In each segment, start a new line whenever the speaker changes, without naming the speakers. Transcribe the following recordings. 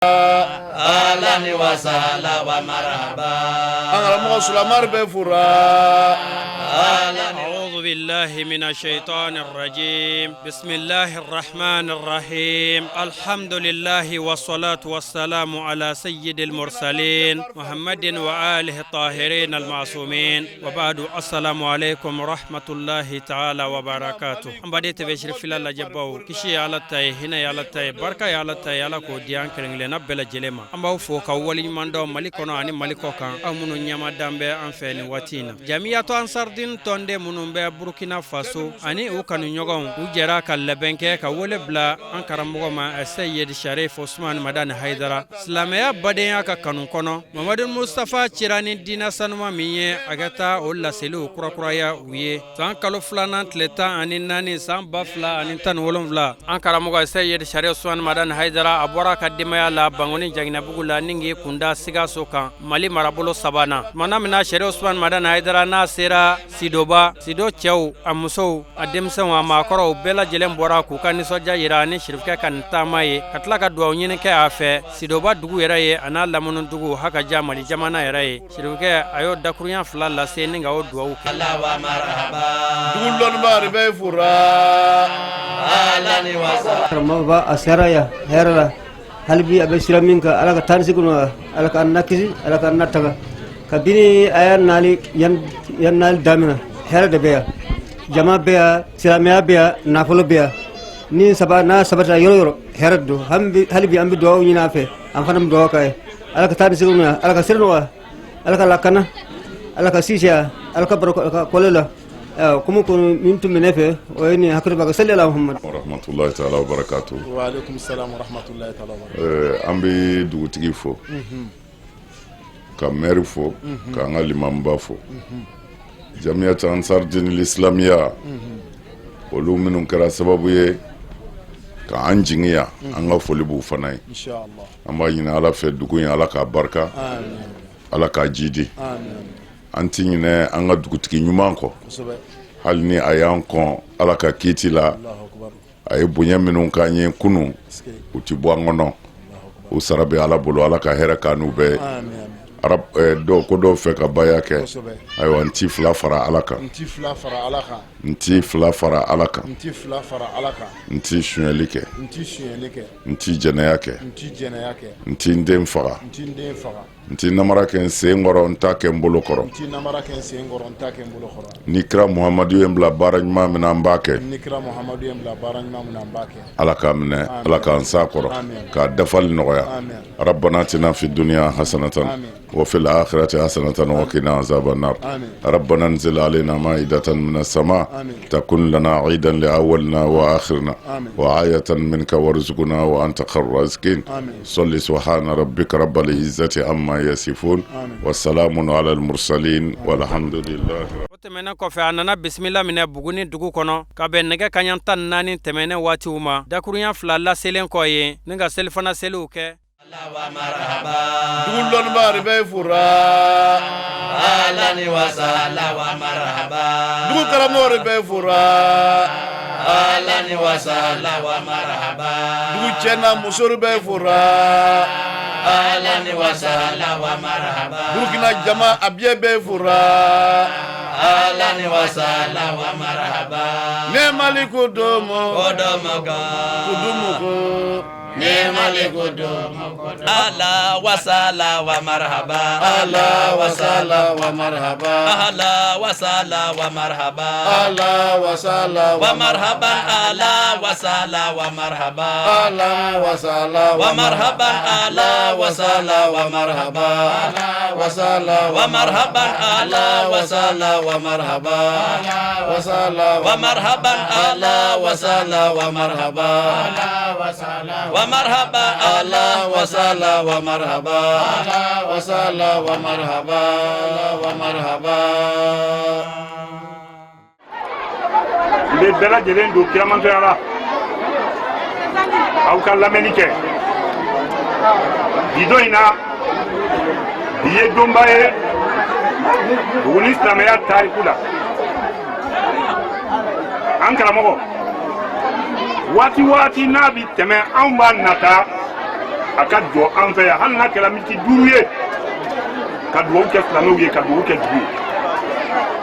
أهلا وسهلا ومرحبا
أنا سلامار بفورا
أعوذ بالله من الشيطان الرجيم بسم الله الرحمن الرحيم الحمد لله والصلاة والسلام على سيد المرسلين محمد وآله الطاهرين المعصومين وبعد السلام عليكم ورحمة الله تعالى وبركاته أمبادي بشر في الله جباو كشي على تاي هنا على تاي بركة على تاي على كوديان كرنجلنا بلا جلما أمباو فوق أولي من دو ملكنا أني ملكوكا أمونو نياما دامبي أنفاني واتينا جميع أنصار دين تونde munun bɛ Burkina Faso ani u kanu ɲɔgɔnw u jɛra ka labɛn kɛ ka wele bila an karamɔgɔ ma Seyid Sharif Usman Madani Haidara silamɛya badenya ka kanu kɔnɔ Mamadu Mustafa cira ni diinɛ sanuma min ye a ka taa o laseliw kurakuraya u ye san kalo filanan tile 14 san 2017 an karamɔgɔ Seyid Sharif Usman Madani Haidara a bɔra ka denbaya la Bangoni Jaginabugu la ni k'i kunda Sikaso kan Mali marabolo sabanan mana mina Sharif Usman Madani Haidara n'a sera Sido cɛw a musow a denmisɛnw a maakɔrɔw bɛɛ lajɛlen bɔra k'u ka nisɔndiya yira ni Sirifukɛ ka nin taama ye ka tila ka dugawu ɲini kɛ a fɛ Sidoba dugu yɛrɛ ye a n'a lamunu dugu hakaja Mali jamana yɛrɛ ye Sirifukɛ a y'o dakurunya 2 lase ni ka o dugawu kɛ
dugu lɔnniba de bɛ fura
karamɔgɔba a sera ya hɛrɛ la hali bi a bɛ sira min kan Ala ka taa ni segin ma Ala ka an nakisi Ala ka an nataga kabini a y'a nali yan nali damina hɛrɛ de bɛ yan jama bɛ yan silamɛya bɛ yan nafolo bɛ yan ni n'a sabatira yɔrɔ yɔrɔ hɛrɛ de don hali bi an bɛ dugawu ɲini a fɛ an fana bɛ dugawu k'a ye Ala ka taa ni segin ma Ala ka sira nɔgɔya Ala ka lakana Ala ka sisiya Ala ka barika ka kɔlɛ la kuma min tun bɛ ne fɛ o ye nin hakili baka salli ala Muhammad
wa rahmatullahi ta'ala wa barakatuh
wa alaikum salam wa rahmatullahi ta'ala wa barakatuh
an bɛ dugutigi fo ka maire fo ka an ka limamba fo Jamiyat Ansar Dinil Islamiya olu minnu kɛra sababu ye ka an jingiya an ka foli b'u fana ye
inshallah
an b'a ɲini Ala fɛ dugu in Ala k'a barika
amin
Ala k'a jidi
amin
an ti ɲinɛ an ka dugutigi ɲuman kɔ
kosɛbɛ
hali ni a y'an kɔn Ala ka kiiti la
Allahu akbar
a ye bonya minnu k'an ye kunun u ti bɔ an kɔnɔ u sara bɛ Ala bolo Ala ka hɛrɛ k'an n'u bɛɛ
amin
dɔw ko dɔw fɛ ka baya kɛ
kosɛbɛ
ayiwa n ti 2 fara Ala kan
n ti 2 fara Ala kan
n ti 2 fara Ala kan
n ti 2 fara Ala kan
n ti suɲɛli kɛ
n ti suɲɛli kɛ
n ti jɛnɛya kɛ
n ti jɛnɛya kɛ
n ti n den faga
n ti n den faga
n ti namara kɛ n sen kɔrɔ n t'a kɛ n bolo kɔrɔ
n ti namara kɛ n sen kɔrɔ n t'a kɛ n bolo kɔrɔ
ni kira Muhamadu ye n bila baara ɲuman min na n b'a kɛ
ni kira Muhamadu ye n bila baara ɲuman min na n b'a kɛ
Ala k'a minɛ Ala k'an s'a kɔrɔ
Amin.
k'a dafali nɔgɔya
Amin.
rabbana atina fid dunya hasanatan
Amin.
wa fil akhirati hasanatan wa qina azaban nar
Amin.
rabbana anzil alaina ma'idatan minas sama
Amin.
takun lana 'idan li awwalina wa akhirina
Amin.
wa ayatan minka warzuqna wa anta khairur raziqin
Amin.
salli subhana rabbika rabbil izzati amma yasifun wa salamun ala al mursalin walhamdulillah.
o tɛmɛnen kɔfɛ a nana bisimila minɛ Buguni dugu kɔnɔ ka bɛn nɛgɛ kaɲa 14 tɛmɛnen waatiw ma dakurunya 2 laselen kɔ ye ni ka selifana seliw kɛ
dugu lɔnniba de bɛ fura
أهلا وسهلا ومرحبا
dugu karamɔgɔ de bɛ fura
أهلا وسهلا ومرحبا
dugu cɛ n'a muso de bɛ fura
أهلا وسهلا ومرحبا
Burkina jama a bɛɛ bɛ fura
أهلا وسهلا ومرحبا
ne mali ko domo
قدمك
kudumu ko
نعم قدوم أهلا وسهلا ومرحبا
ala wasala wa marhaba
أهلا وسهلا ومرحبا
ala wasala wa
ومرحبا أهلا وسهلا ومرحبا
ala wasala wa
ومرحبا أهلا وسهلا ومرحبا
wasala wa
ومرحبا أهلا وسهلا ومرحبا
wasala wa
ومرحبا أهلا وسهلا ومرحبا ومرحبا أهلا وسهلا ومرحبا
wasala wa marhaba wa marhaba
n bɛ bɛɛ lajɛlen don kiramantonya la aw ka lamɛnni kɛ bi don in na bi ye donba ye Buguni silamɛya tariku la an karamɔgɔ waati n'a bi tɛmɛ anw b'a nata aka jɔ an fɛ yan hali n'a kɛra miniti 5 ye ka dugawu kɛ silamɛw ye ka dugawu kɛ dugu ye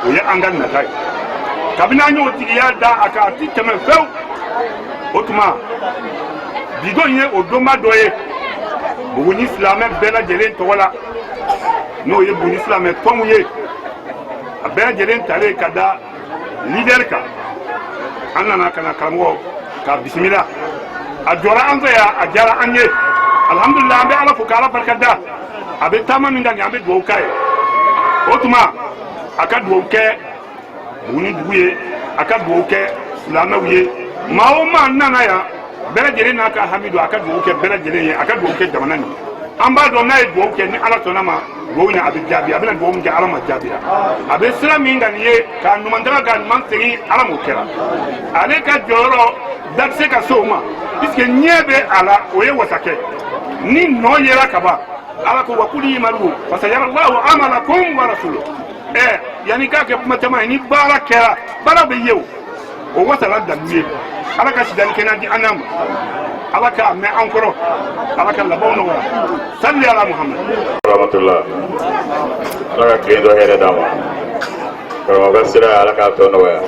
o ye an ka nata ye kabini an y'o tigiya da a kan a ti tɛmɛ fewu o tuma bidon ye o donba dɔ ye Buguni silamɛ bɛɛ lajɛlen tɔgɔ la n'o ye Buguni silamɛ tɔnw ye a bɛɛ lajɛlen talen ka da leader kan an nana ka na karamɔgɔ ka bisimila a jɔra an fɛ yan a diyara an ye alhamdulillah an bɛ ala fo ka ala barika da a bɛ taama min ka ɲɛ an bɛ dugawu k'a ye o tuma a ka dugawu kɛ Buguni dugu ye a ka dugawu kɛ silamɛw ye maa o maa nana yan bɛɛ lajɛlen n'a ka hami don a ka dugawu kɛ bɛɛ lajɛlen ye a ka dugawu kɛ jamana nin an b'a dɔn n'a ye dugawu kɛ ni ala sɔnna ma dugawu in a bɛ jaabi a bɛna dugawu min kɛ ala ma jaabi a bɛ sira min ka nin ye k'a ɲumantaga k'a ɲuman segin ala m'o kɛra ale ka jɔyɔrɔ da tɛ se ka se o ma puisque ɲɛ bɛ a la o ye wasakɛ ni nɔ yera ka ban ala ko wa kuli imalu fasayara allahu amalakum wa rasuluhu yani k'a kɛ kuma caman ye ni baara kɛra baara bɛ ye o wasala dalu ye ala ka sidani kɛnɛ di an ma ala ka mɛn an kɔrɔ ala ka labanw nɔgɔya salli ala muhammad
rahmatullah ala ka tile dɔ hɛrɛ d'a ma karamɔgɔ ka sira ala k'a tɔ nɔgɔya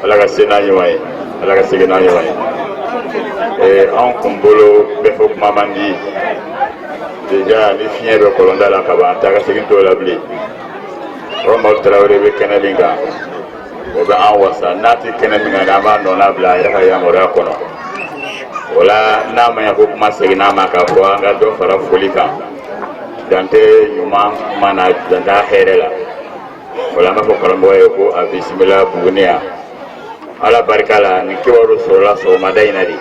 ala ka se n'a ɲuman ye ala ka segin n'a ɲuman ye an kun bolo bɛɛ fɔ kuma man di déjà ni fiɲɛ bɛ kɔlɔnda la ka ban an ta ka segin t'o la bilen Mamadu Tarawele bɛ kɛnɛ min kan o bɛ an wasa n'a tɛ kɛnɛ min kan an b'a nɔna bila a yɛrɛ ka yamaruya kɔnɔ o la n'a ma ɲɛ ko kuma seginna ma k'a fɔ an ka dɔ fara foli kan dan tɛ ɲuman kuma na dan t'a hɛrɛ la o la an b'a fɔ karamɔgɔ ye ko a bisimila Buguni yan ala barika la ni kibaru sɔrɔla sɔgɔmada in na de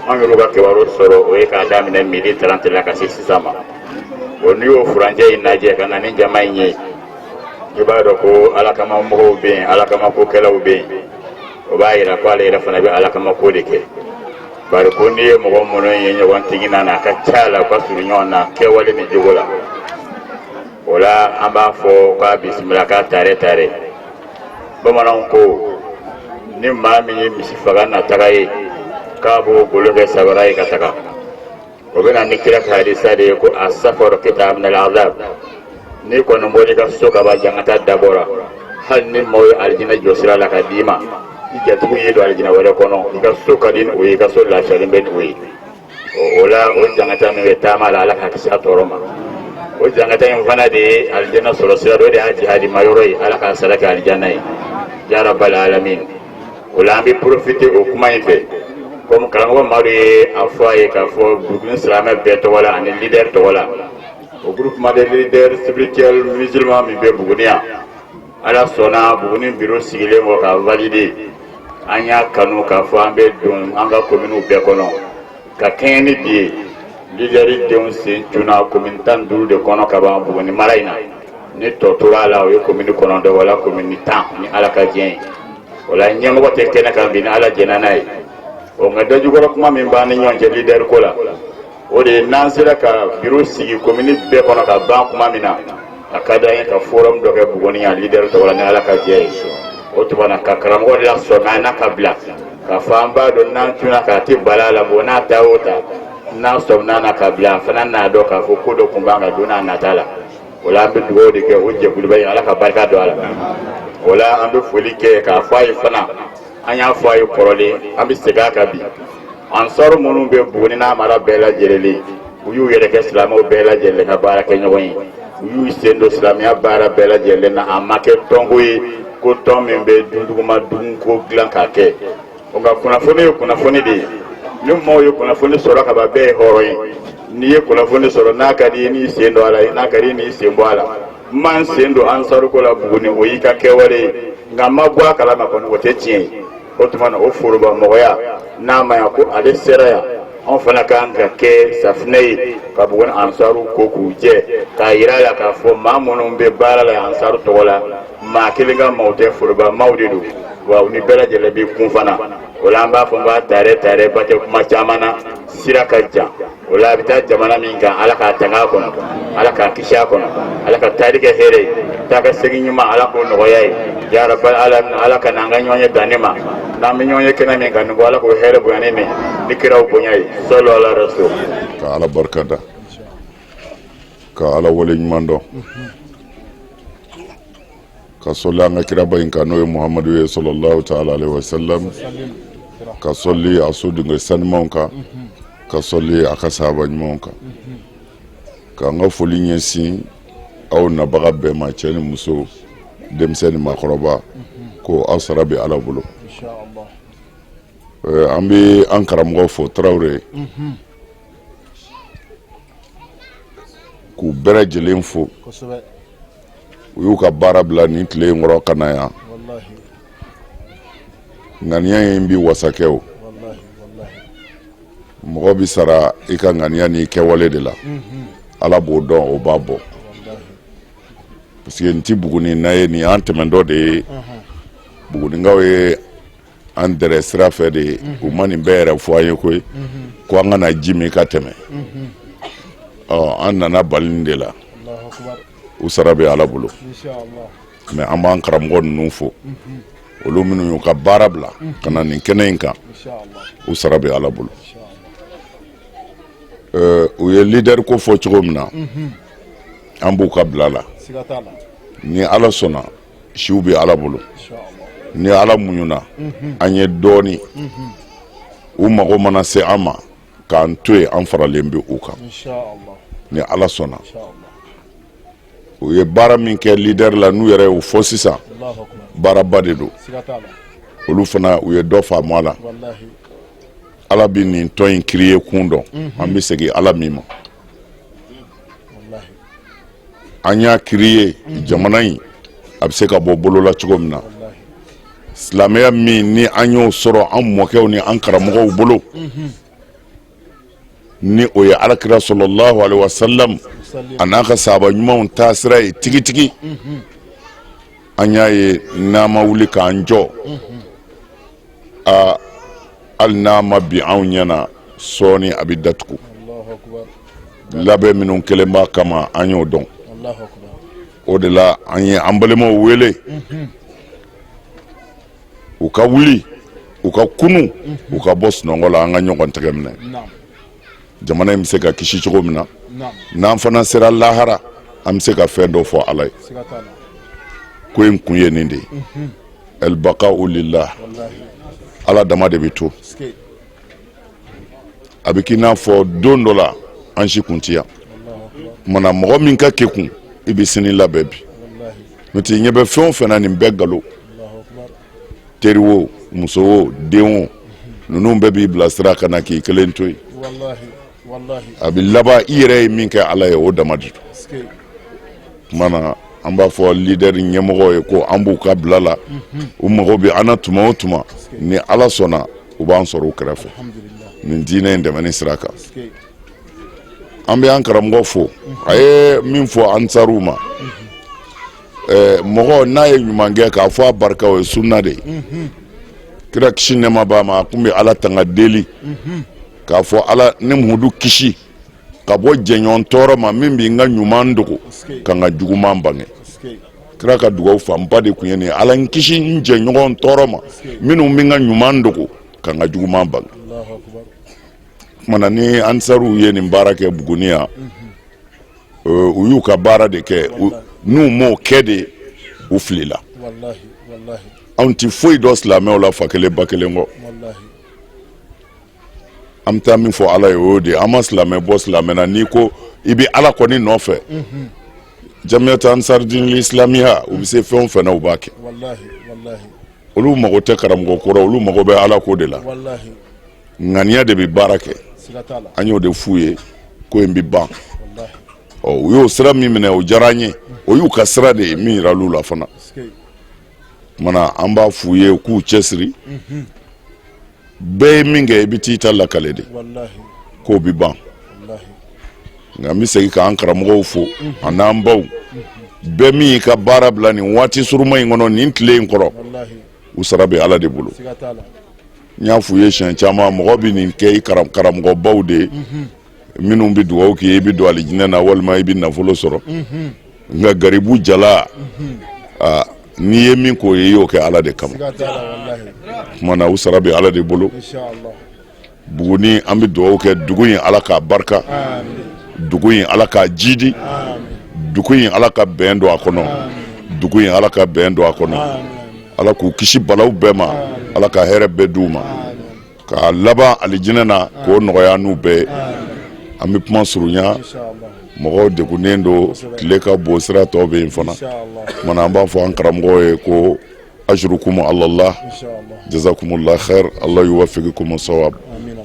an y'olu ka kibaru sɔrɔ o ye k'a daminɛ midi 30 la ka se sisan ma o n'i y'o furancɛ in lajɛ ka na ni jama in ye i b'a dɔn ko ala kama mɔgɔw bɛ yen ala kama kokɛlaw bɛ yen o b'a yira ko ale yɛrɛ fana bɛ ala kama ko de kɛ bari ko n'i ye mɔgɔ minnu ye ɲɔgɔn tigi na a ka ca la u ka surun ɲɔgɔn na kɛwale ni jogo la o la an b'a fɔ k'a bisimila k'a tare tare bamananw ko ni maa min ye misi faga nataga ye k'a b'o bolo kɛ sabara ye ka taga o bɛ na ni kira ka hadisa de ye ko a safaru kitab min al-azab ni kɔni bɔli ka so ka ban jangata dabɔra hali ni maaw ye alijinɛ jɔsira la ka d'i ma i jatigiw ye don alijinɛ wɛrɛ kɔnɔ i ka so ka di ni o ye i ka so lafiyalen bɛ ni o ye o la o jangata min bɛ taama la ala ka kisi a tɔɔrɔ ma o jangata in fana de ye alijinɛ sɔrɔ sira dɔ de y'a jihadi ma yɔrɔ ye ala k'a sara kɛ alijanna ye ya rabbal alamin o la an bɛ profiter o kuma in fɛ comme karamɔgɔ Madu ye a fɔ a ye k'a fɔ Buguni silamɛ bɛɛ tɔgɔ la ani leader tɔgɔ la o groupement des leaders spirituels musulmans min bɛ Buguni yan ala sɔnna Buguni bureau sigilen kɔ k'a valider an y'a kanu k'a fɔ an bɛ don an ka commune bɛɛ kɔnɔ ka kɛɲɛ ni bi ye leader denw sen tunna commune 15 de kɔnɔ ka ban Buguni mara in na ni tɔ tora a la o ye commune 9 wala commune 10 ni ala ka diɲɛ ye o la ɲɛmɔgɔ tɛ kɛnɛ kan bi ni ala jɛnna n'a ye o nka dajukɔrɔ kuma min b'an ni ɲɔgɔn cɛ leader ko la o de ye n'an sera ka bureau sigi commune bɛɛ kɔnɔ ka ban kuma min na a ka d'an ye ka forum dɔ kɛ Buguni yan leader tɔgɔ la ni ala ka diɲɛ ye o tuma na ka karamɔgɔ de la sɔnna n'a ka bila k'a fɔ an b'a dɔn n'an tunna k'a tɛ bala la bon n'a ta o ta n'a sɔmina na ka bila fana n'a dɔn k'a fɔ ko dɔ kun b'an ka don n'a nata la o la an bɛ dugawu de kɛ o jɛkuluba in ala ka barika don a la o la an bɛ foli kɛ k'a fɔ a ye fana an y'a fɔ a ye kɔrɔlen an bɛ segin a kan bi ansɔrɔ minnu bɛ Buguni n'a mara bɛɛ lajɛlen u y'u yɛrɛ kɛ silamɛw bɛɛ lajɛlen ka baara kɛ ɲɔgɔn ye u y'u sen don silamɛya baara bɛɛ lajɛlen na a ma kɛ tɔnko ye ko tɔn min bɛ duguma ko dilan k'a kɛ nka kunnafoni ye kunnafoni de ye ni maaw ye kunnafoni sɔrɔ ka ban bɛɛ ye hɔrɔn ye n'i ye kunnafoni sɔrɔ n'a ka di ye n'i sen don a la n'a ka di ye n'i sen bɔ a la n m'an sen don ansɔrɔ ko la Buguni o y'i ka kɛwale ye nka n ma bɔ a kalama kɔni o tɛ tiɲɛ ye o tuma na o foroba mɔgɔya n'a ma ɲɛ ko ale sera yan anw fana kan ka kɛ safinɛ ye ka Buguni ansaru ko k'u jɛ k'a yira la k'a fɔ maa minnu bɛ baara la ansaru tɔgɔ la maa kelen ka maaw tɛ foroba maaw de don wa u ni bɛɛ lajɛlen bɛ kun fana o la an b'a fɔ n b'a tare ba tɛ kuma caman na sira ka jan o la a bɛ taa jamana min kan ala k'a tanga a kɔnɔ ala k'a kisi a kɔnɔ ala ka taari kɛ hɛrɛ ye taa ka segin ɲuman ala k'o nɔgɔya ye ya rabbal alamin ala ka n'an ka ɲɔgɔn ye danni ma n'an bɛ ɲɔgɔn ye kɛnɛ min kan nin ko ala k'o hɛrɛ bonya ne mɛn ni kiraw bonya ye sallu ala rasul
ka ala barka da ka ala wale ɲuman dɔn ka sɔli an ka kiraba in kan n'o ye muhamadu ye sallallahu ta'ala alaihi wasallam ka sɔli a so dunke sanimanw kan ka sɔli a ka sahaba ɲumanw kan ka an ka foli ɲɛsin aw nabaga bɛɛ ma cɛ ni muso denmisɛn ni maakɔrɔba ko aw sara bɛ ala bolo an bɛ an karamɔgɔ fo Tarawele k'u bɛɛ lajɛlen fo u y'u ka baara bila nin tile in kɔrɔ ka na yan ŋaniya in bi wasakɛ o mɔgɔ bi sara i ka ŋaniya n'i kɛwale de la ala b'o dɔn o b'a bɔ parce que n ti Buguni na ye nin an tɛmɛtɔ de ye Bugunikaw ye an dɛrɛ sira fɛ de ye u ma nin bɛɛ yɛrɛ fɔ an ye koyi ko an kana ji min ka tɛmɛ an nana bali nin de la u sara bɛ ala bolo mais an b'an karamɔgɔ ninnu fo olu minnu y'u ka baara bila ka na nin kɛnɛ in kan u sara bɛ ala bolo u ye leader ko fɔ cogo min na an b'u ka bila la ni ala sɔnna siw bɛ ala bolo ni ala muɲuna an ye dɔɔni u mago mana se an ma k'an to yen an faralen bɛ u kan ni ala sɔnna u ye baara min kɛ leader la n'u yɛrɛ y'u fɔ sisan baaraba de don olu fana u ye dɔ faamu a la ala bɛ nin tɔn in créer kun dɔn an bɛ segin ala min ma an y'a créer jamana in a bɛ se ka bɔ bolo la cogo min na silamɛya min ni an y'o sɔrɔ an mɔkɛw ni an karamɔgɔw bolo ni o ye alakira sallallahu alaihi wasallam a n'a ka sahaba ɲumanw taa sira ye tigitigi an y'a ye n'an ma wuli k'an jɔ hali n'a ma bi anw ɲɛna sɔɔni a bɛ datugu labɛn minnu kɛlen b'a kama an y'o dɔn o de la an ye an balimaw wele u ka wuli u ka kunu u ka bɔ sunɔgɔ la an ka ɲɔgɔn tɛgɛ minɛ jamana in bɛ se ka kisi cogo min na n'an fana sera lahara an bɛ se ka fɛn dɔ fɔ ala ye ko in kun ye nin de ye elbaqa'u lillah ala dama de bɛ to a bɛ k'i n'a fɔ don dɔ la an si kun tɛ yan kumana mɔgɔ min ka kekun i bɛ sini labɛn bi n'o tɛ ɲɛ bɛ fɛn o fɛn na nin bɛɛ nkalon teri wo muso wo den wo ninnu bɛɛ b'i bilasira ka na k'i kelen to yen a bɛ laban i yɛrɛ ye min kɛ ala ye o dama de don kumana an b'a fɔ leader ɲɛmɔgɔ ye ko an b'u ka bila la u mago bɛ an na tuma o tuma ni ala sɔnna u b'an sɔrɔ u kɛrɛfɛ nin diinɛ in dɛmɛni sira kan an bɛ an karamɔgɔ fo a ye min fɔ ansaruw ma mɔgɔ n'a ye ɲuman kɛ k'a fɔ a barika o ye sunna de ye kira kisi nɛɛma b'a ma a tun bɛ ala tanga deli k'a fɔ ala ne muhudu kisi ka bɔ jɛɲɔgɔn tɔɔrɔ ma min bɛ n ka ɲuman dogo ka n ka juguman bange kira ka dugawu fanba de tun ye nin ye ala n kisi n jɛɲɔgɔn tɔɔrɔ ma minnu bɛ n ka ɲuman dogo ka n ka juguman bange kumana ni ansaruw ye nin baara kɛ Buguni yan u y'u ka baara de kɛ n'u m'o kɛ de u filila anw ti foyi dɔ silamɛw la fa kelen ba kelen kɔ an bɛ taa min fɔ ala ye o de an ma silamɛ bɔ silamɛ na n'i ko i bɛ ala kɔni nɔfɛ jamiyatu ansarudinil islamiya u bɛ se fɛn o fɛn na u b'a kɛ olu mago tɛ karamɔgɔ kɔrɔ olu mago bɛ ala ko de la ŋaniya de bɛ baara kɛ an y'o de f'u ye ko in bɛ ban u y'o sira min minɛ o diyara an ye o y'u ka sira de ye min yira l'u la fana kumana an b'a f'u ye k'u cɛsiri bɛɛ ye min kɛ i bɛ t'i ta lakale de k'o bɛ ban nka n bɛ segin k'an karamɔgɔw fo a n'an baw bɛɛ min y'i ka baara bila nin waati suruma in kɔnɔ nin tile in kɔrɔ u sara bɛ ala de bolo n y'a f'u ye siɲɛ caman mɔgɔ bɛ nin kɛ i karamɔgɔbaw de ye minnu bɛ dugawu k'i ye i bɛ don alijinɛ na walima i bɛ nafolo sɔrɔ nka garibu jala n'i ye min k'o ye i y'o kɛ ala de kama kumana u sara bɛ ala de bolo Buguni an bɛ dugawu kɛ dugu in Ala k'a barika dugu in Ala k'a jidi dugu in Ala ka bɛn don a kɔnɔ dugu in Ala ka bɛn don a kɔnɔ Ala k'u kisi balaw bɛɛ ma Ala ka hɛrɛ bɛɛ d'u ma k'a laban alijinɛ na k'o nɔgɔya n'u bɛɛ an bɛ kuma surunya mɔgɔw degunnen don tile ka bon sira tɔw bɛ yen fana mana an b'a fɔ an karamɔgɔ ye ko ajrukum alallah jazakumullah khair Allah yuwaffiqukum as-sawab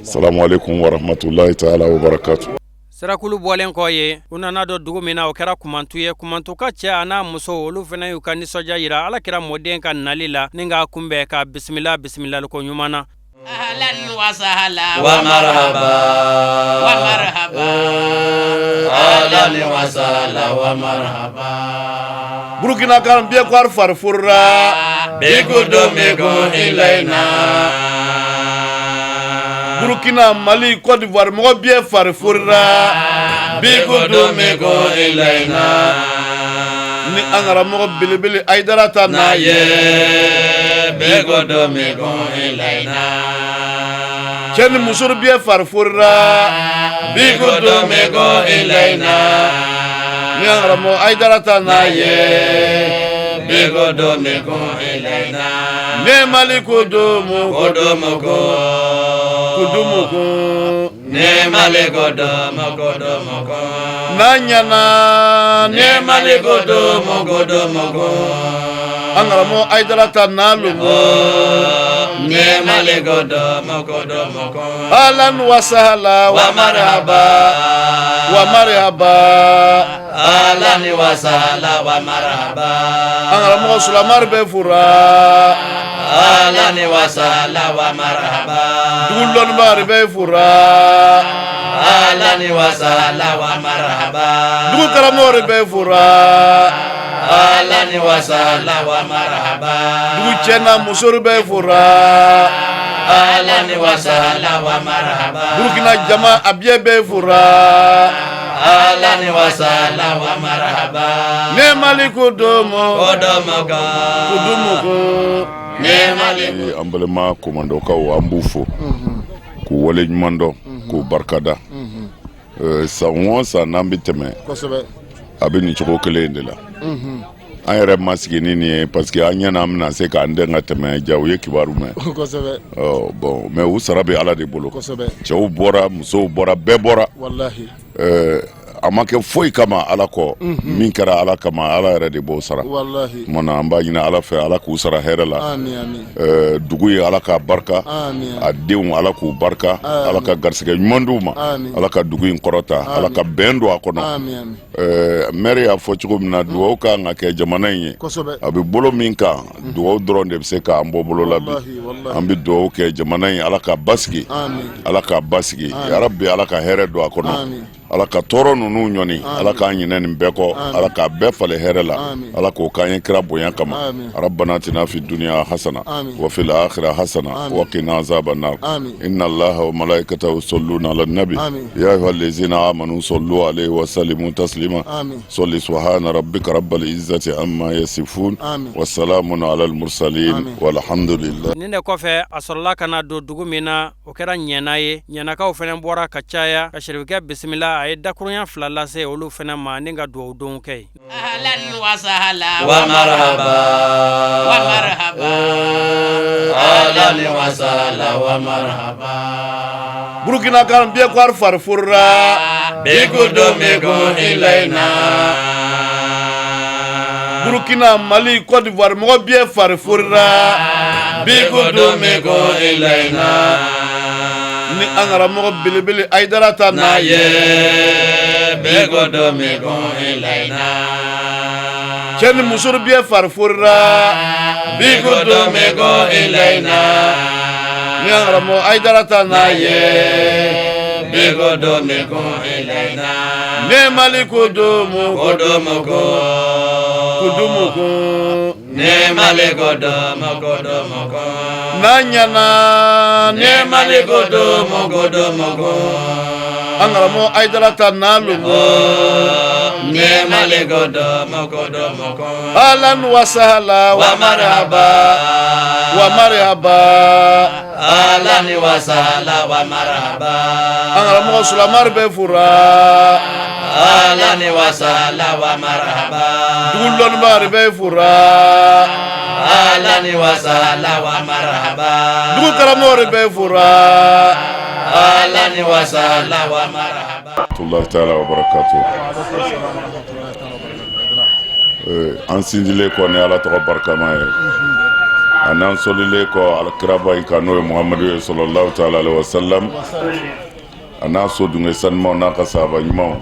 assalamu alaikum wa rahmatullahi ta'ala wa barakatuh.
Sirakulu bɔlen kɔ ye u nana dɔ dugu min na o kɛra kumantu ye kumantu ka cɛ a n'a muso olu fana y'u ka nisɔndiya yira Alakira mɔden ka nali la ni k'a kunbɛn ka bisimila bisimilaliko ɲuman na.
Ahlan wa sahlan wa marhaba wa marhaba ahlan wa sahlan wa marhaba.
Burkina kan biye kwar farfurra
Bigudo mego ilaina
Burkina Mali Côte d'Ivoire mo biye farfurra
Bigudo mego ilaina
ni angara mo bilibili Aidara ta na
ye Bigudo mego ilaina
Chen musur biye farfurra
Bigudo mego ilaina
ni angara mo Aidara ta na
ye Bigudo mego ilaina
ne Mali kudumu
ne Mali kudumu
nanyana
ne Mali kudumu
angara mo Aidara ta na lugo
ne Mali kudumu
ahlan wa sahlan
wa marhaba ahlan wa sahlan wa marhaba
angara mo Sulamar be fura
ahlan wa sahlan wa marhaba
dulon bar be fura
ahlan wa sahlan wa marhaba
du karamor be fura
ahlan wa sahlan wa marhaba
du chena musur be fura
ahlan wa sahlan wa marhaba
Burkina jama abye be fura
ahlan wa sahlan wa marhaba
ne Mali kudumu
ne Mali
an balima komandɔkaw an b'u fo k'u wale ɲuman dɔn k'u barikada san o san n'an bɛ tɛmɛ a bɛ nin cogo kelen in de la an yɛrɛ ma sigi ni nin ye parce que an ɲɛna an bɛna se k'an den ka tɛmɛ ja u ye kibaru mɛn bon mais u sara bɛ Ala de bolo cɛw bɔra musow bɔra bɛɛ bɔra a ma kɛ foyi kama Ala kɔ min kɛra Ala kama Ala yɛrɛ de b'o sara mana an b'a ɲini Ala fɛ Ala k'u sara hɛrɛ la dugu ye Ala k'a barika a denw Ala k'u barika Ala ka garisɛgɛ ɲuman d'u ma Ala ka dugu in kɔrɔta Ala ka bɛn don a kɔnɔ maire y'a fɔ cogo min na dugawu kan ka kɛ jamana in ye a bɛ bolo min kan dugawu dɔrɔn de bɛ se k'an bɔ bolo la bi an bɛ dugawu kɛ jamana in Ala ka basigi Ala ka basigi yarabi Ala ka hɛrɛ don a kɔnɔ Ala ka tɔɔrɔ ninnu ɲɔni Ala k'an ɲinɛ nin bɛɛ kɔ Ala k'a bɛɛ falen hɛrɛ la Ala k'o k'an ye kira bonya kama rabbana atina fid dunya hasana wa fil akhirati hasana wa qina azaban nar inna allaha wa malaikatahu yusalluna ala nabi ya ayyuhallazina amanu sallu alayhi wa sallimu taslima salli subhana rabbika rabbil izzati amma yasifun wa salamun ala al mursalin walhamdulillah.
Nin de kɔfɛ a sɔrɔla ka na don dugu min na o kɛra ɲɛna ye ɲɛnakaw fɛnɛ bɔra ka caya ka sharifukɛ bisimila a ye dakurunya fila lase olu fɛnɛ ma ni ka dugawu donw kɛ.
ahlan wa sahlan wa marhaba ahlan wa sahlan wa marhaba
Burkina kan biye kwar farfurra
Bigudo mego ilaina
Burkina Mali Côte d'Ivoire mo biye farfurra
Bigudo mego ilaina
ni angara mo bilibili Aidara ta na
ye Bigudo mego ilaina
Chen musur biye farfurra
Bigudo mego ilaina
ni angara mo Aidara ta na
ye Bigudo mego ilaina
ne Mali kudumu
ne Mali kudumu
nanyana
ne Mali kudumu
angara mo Aidara ta na lugo
nemale godo moko
ahlan wa sahla
wa marhaba ahlan wa sahla wa marhaba
angara mo sulamar be fura
ahlan wa sahla wa marhaba
dulon bar be fura
ahlan wa sahla wa marhaba
dugu karamor be fura
ahlan wa sahla wa marhaba
Allah ta'ala wa barakatuh an sinjile ko ne ala tɔgɔ barikama ye anan solile ko alkiraba yi kano ye muhammadu sallallahu ta'ala alaihi wasallam ana so dunge sanma na ka sahaba ɲumanw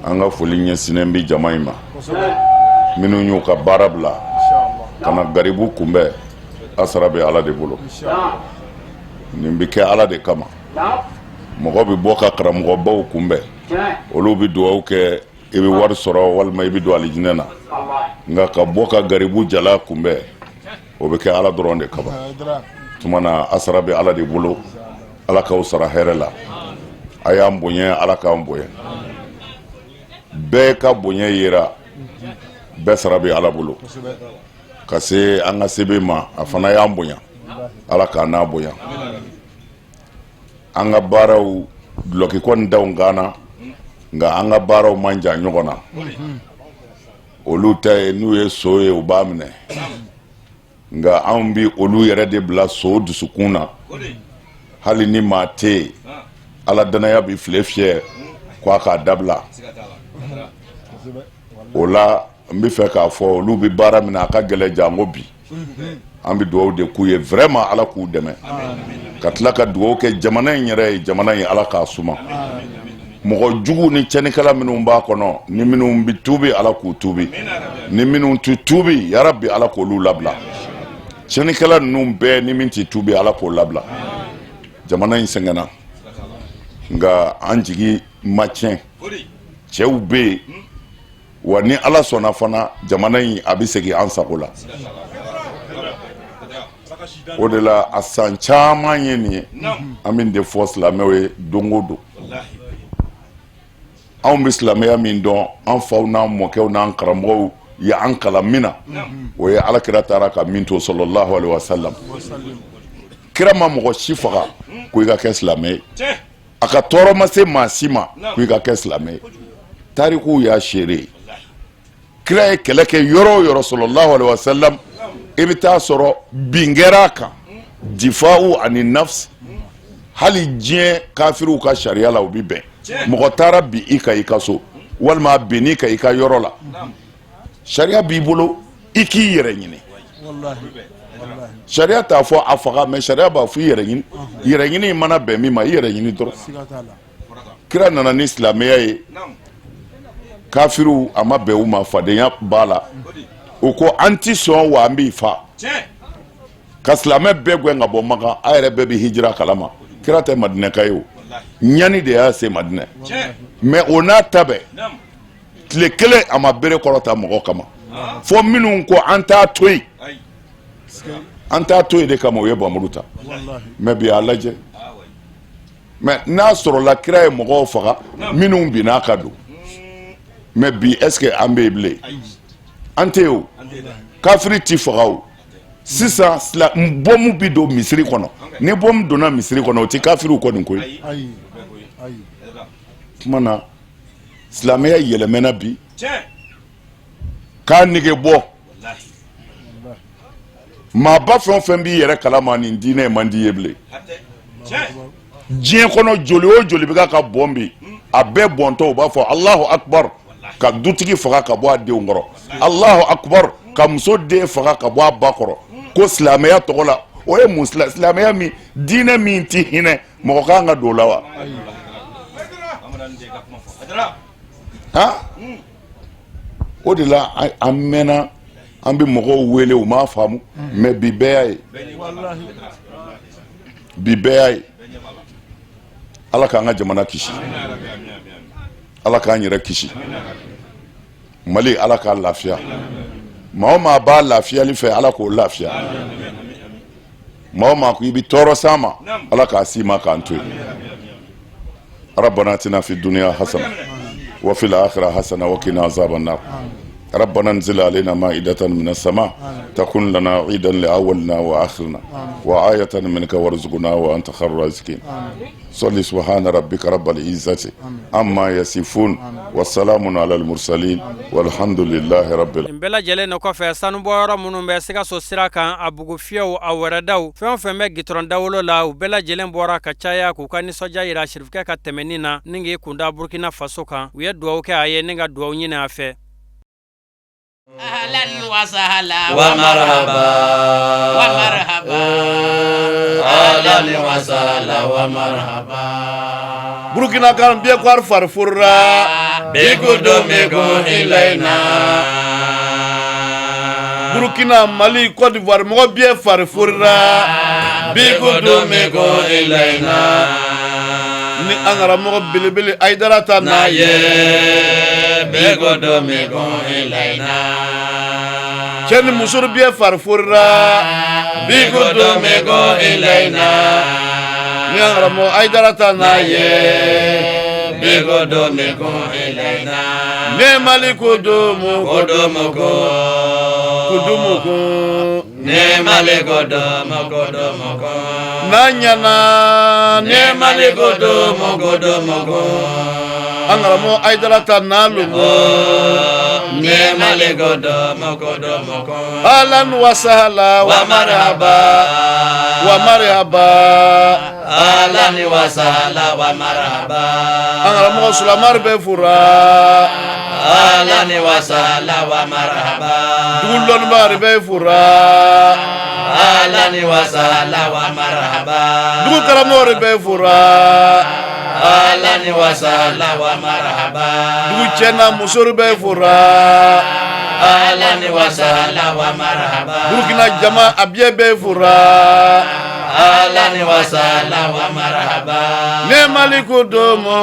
an ka foli ɲɛsinnen bi jama in ma minnu y'u ka baara bila kana garibu kunbɛ asara bɛ ala de bolo nin bi kɛ ala de kama mɔgɔ bi bɔ ka karamɔgɔbaw kunbɛ olu bi dugawu kɛ i bɛ wari sɔrɔ walima i bɛ don alijinɛ na nka ka bɔ ka garibu jala kunbɛ o bɛ kɛ ala dɔrɔn de kama tuma na asara bɛ ala de bolo ala k'aw sara hɛrɛ la a y'an bonya ala k'an bonya bɛɛ ka bonya yera bɛɛ sara bɛ ala bolo ka se an ka sebe ma a fana y'an bonya ala k'an n'a bonya an ka baaraw duloki kɔni daw gana nka an ka baaraw man jan ɲɔgɔn na olu ta ye n'u ye so ye u b'a minɛ nka anw bi olu yɛrɛ de bila so dusukun na hali ni maa tɛ yen ala danaya bi file fiyɛ k'a k'a dabila o la n bɛ fɛ k'a fɔ olu bi baara min na a ka gɛlɛ jango bi an bɛ dugawu de k'u ye vraiment ala k'u dɛmɛ ka tila ka dugawu kɛ jamana in yɛrɛ ye jamana in ala k'a suma mɔgɔ jugu ni cɛnikɛla minnu b'a kɔnɔ ni minnu bi tuubi ala k'u tuubi ni minnu ti tuubi yarabi ala k'olu labila cɛnikɛla ninnu bɛɛ ni min ti tuubi ala k'o labila jamana in sɛgɛnna nka an jigi ma tiɲɛ cɛw bɛ yen wa ni ala sɔnna fana jamana in a bɛ segin an sago la o de la a san caman ye nin ye an bɛ nin de fɔ silamɛw ye don o don anw bɛ silamɛya min dɔn an faw n'an mɔkɛw n'an karamɔgɔw ye an kalan min na o ye alakira taara ka min to sallallahu alaihi wasallam kira ma mɔgɔ si faga ko i ka kɛ silamɛ ye a ka tɔɔrɔ ma se maa si ma ko i ka kɛ silamɛ ye tarikuw y'a seere kira ye kɛlɛ kɛ yɔrɔ o yɔrɔ sallallahu alaihi wasallam i bɛ taa sɔrɔ bin kɛra a kan difa'u ani nafsi hali diɲɛ kafiriw ka sariya la u bɛ bɛn mɔgɔ taara bi i ka i ka so walima bin i ka i ka yɔrɔ la sariya b'i bolo i k'i yɛrɛ ɲini sariya t'a fɔ a faga mɛ sariya b'a fɔ i yɛrɛ ɲini yɛrɛ ɲini mana bɛn min ma i yɛrɛ ɲini dɔrɔn kira nana ni silamɛya ye kafiriw a ma bɛn u ma fadenya b'a la o ko an ti sɔn wa an b'i fa ka silamɛ bɛɛ gɛn ka bɔ Maka a yɛrɛ bɛɛ bɛ hijira kalama kira tɛ madinɛka ye o ɲani de y'a se madinɛ mɛ o n'a ta bɛɛ tile kelen a ma bere kɔrɔta mɔgɔ kama fo minnu ko an t'a to yen an t'a to yen de kama o ye bamuru ta mɛ bi a lajɛ mɛ n'a sɔrɔla kira ye mɔgɔw faga minnu binna ka don mɛ bi est ce que an bɛ yen bilen an tɛ yen o kafiri ti faga o sisan bɔmu bi don misiri kɔnɔ ni bɔmu donna misiri kɔnɔ o tɛ kafiriw kɔ nin ko ye tuma na silamɛya yɛlɛmɛna bi k'a nege bɔ maaba fɛn o fɛn b'i yɛrɛ kalama nin diinɛ man di ye bilen diɲɛ kɔnɔ joli o joli bɛ ka bɔn bi a bɛɛ bɔntɔ u b'a fɔ Allahu akbar ka dutigi faga ka bɔ a denw kɔrɔ Allahu akbar ka muso den faga ka bɔ a ba kɔrɔ ko silamɛya tɔgɔ la o ye mun silamɛya min diinɛ min ti hinɛ mɔgɔ kan ka don o la wa o de la an mɛnna an bɛ mɔgɔw wele u m'a faamu mɛ bi bɛɛ y'a ye bi bɛɛ y'a ye ala k'an ka jamana kisi ala k'an yɛrɛ kisi Mali ala k'a lafiya maa o maa b'a lafiyali fɛ ala k'o lafiya maa o maa ko i bɛ tɔɔrɔ s'a ma ala k'a s'i ma k'an to yen ربنا اتنا في الدنيا حسنه وفي الآخرة حسنة وقنا عذاب النار ربنا انزل علينا مائدة من السماء تكون لنا عيدا لأولنا وآخرنا وآية منك وارزقنا وأنت خير الرازقين صلي سبحان ربك رب العزة عما يصفون والسلام على المرسلين والحمد لله رب العالمين.
Bela jele no kofe sanu boyoro munun be siga so sira kan abugu fiew awradaw fen fen me gitron dawlo la bela jele bora ka chaya ku kan soja ira shirfke ka temenina ningi kunda Burkina Faso kan wiye duwa ke aye ninga duwa nyina afe.
أهلا وسهلا ومرحبا ومرحبا أهلا وسهلا ومرحبا
Burkina kan biye kwar farfurra
بقدومكم إلينا
Burkina Mali Côte d'Ivoire mo biye farfurra
بقدومكم إلينا
ni angara mo bilibili aidara ta na
بقدومكم إلينا
chen musur biye farfurra
بقدومكم إلينا
ni angara mo aidara ta na
بقدومكم إلينا
ne Mali kudumu
قدومكم Nemale godomo
nanyana
Nemale godomo
angara mo aidarata nalugo
Nemale godomo
alan wa sahla
wa marhaba Alan wa sahla wa marhaba
angara mo sulamar be fura
Alan wa sahla wa marhaba
dulon bar be fura
Alan wa sahla wa marhaba
du karamor be fura
Alan wa sahla wa marhaba
du chena musur be fura
Alan wa sahla wa marhaba
Burkina jama abye be fura
Alan wa sahla wa marhaba
ne Mali kudumu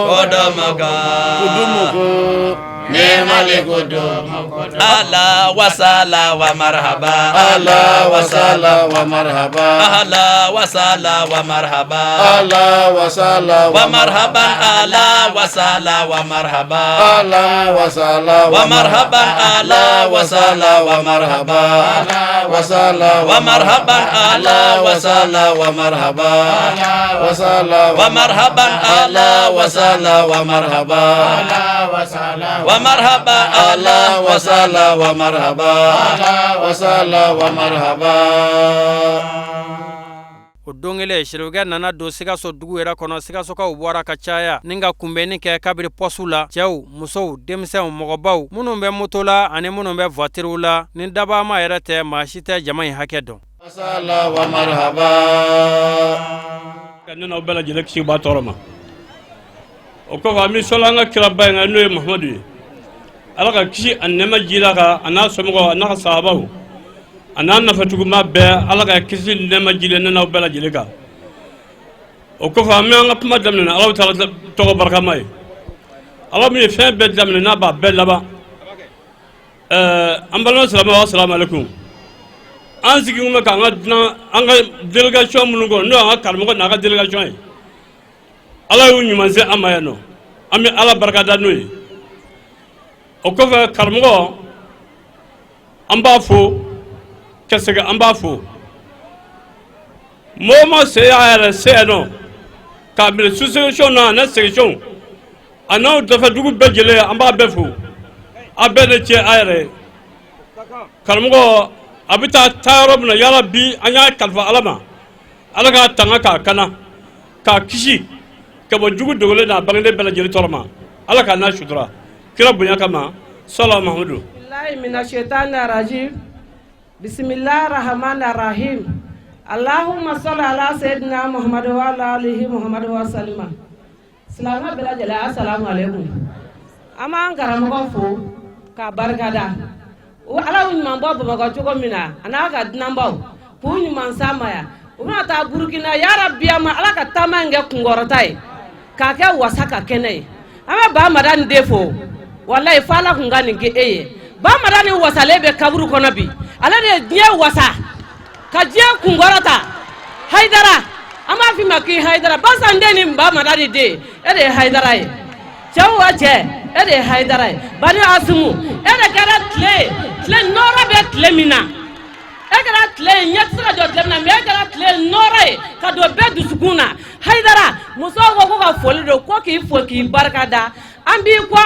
Nemale godomo Ala wa sahla wa marhaba
ala wa sala wa marhaba
Ala wa sahla wa marhaba
ala wa sala
wa marhaban ala wa sahla wa marhaba
ala wa sala
wa marhaban ala wa sahla wa marhaba
wa sala
wa marhaban ala wa sahla wa marhaba
wa sala
wa marhaban ala wa sahla wa marhaba wa marhaba ala wa sahla wa marhaba
wa sala wa marhaba
Odongele shirugɛ nana do Sikaso dugu yɛrɛ kɔnɔ Sikasokaw bɔra ka caya ni ka kunbɛnni kɛ kabiri pɔsu la cɛw musow denmisɛnw mɔgɔbaw minnu bɛ moto la ani minnu bɛ voituriw la ni dabama yɛrɛ tɛ maa si tɛ jama in hakɛ dɔn
sala wa marhaba
ka nana bɛɛ lajɛlen kisi b'a tɔɔrɔ ma o kɔfɛ an bɛ sɔli an ka kiraba in kan n'o ye Mahamadu ye Ala ka kisi a nɛɛma jira kan a n'a somɔgɔw a n'a ka sahabaw a n'a nafatuguma bɛɛ Ala ka kisi nɛɛma jira ne n'aw bɛɛ lajɛlen kan o kɔfɛ an bɛ an ka kuma daminɛ Alahu Taala tɔgɔ barikama ye Ala min ye fɛn bɛɛ daminɛ n'a b'a bɛɛ laban an balima silamɛw assalamu alaikum an sigi kun bɛ k'an ka dunan an ka délégation minnu kɔnɔ n'o y'an ka karamɔgɔ n'a ka délégation ye Ala y'u ɲuman se an ma yan nɔ an bɛ Ala barikada n'o ye o kɔfɛ karamɔgɔ an b'a fo ka segin an b'a fo mɔgɔ ma se y'a yɛrɛ se yan nɔ k'a minɛ sous-section na ani section a n'aw dafadugu bɛɛ lajɛlen an b'a bɛɛ fo a bɛɛ de cɛ a yɛrɛ karamɔgɔ a bɛ taa yɔrɔ min na yala bi an y'a kalifa Ala ma Ala k'a tanga k'a kana k'a kisi ka bɔ jugu dogolen n'a bangeden bɛɛ lajɛlen tɔɔrɔ ma Ala k'a n'a sutura kira bonya kama sala Mahamadu
billahi minash shaitani rajim bismillahir rahmanir rahim Allahumma salli ala sayyidina Muhammad wa ala alihi Muhammad wa sallama Salama bela jala assalamu alaikum ama karamɔgɔ fo ka barikada o Ala ɲuman bɔ Bamakɔ cogo min na ana ka dunanbaw k'u ɲuman samaya u bɛna taa Burukina ya Rabbi ama Ala ka taama in kɛ kunkɔrɔta ye k'a kɛ wasa ka kɛnɛ ye an bɛ Ba Madani de fo wallahi fa Ala kun ka nin kɛ e ye Ba Madani wasalen bɛ kaburu kɔnɔ bi ale de ye diɲɛ wasa ka diɲɛ kunkɔrɔta Haidara an b'a f'i ma k'i Haidara Basan den ni Ba Madani den e de ye Haidara ye cɛw wa cɛ e de Haidara ye Bani Asimu e de kɛra tile nɔrɔ bɛ tile min na e kɛra tile ɲɛ tɛ se ka jɔ tile min na mais e kɛra tile nɔrɔ ye ka don bɛɛ dusukun na Haidara musow ko ka foli don ko k'i fo k'i barika da an b'i kɔ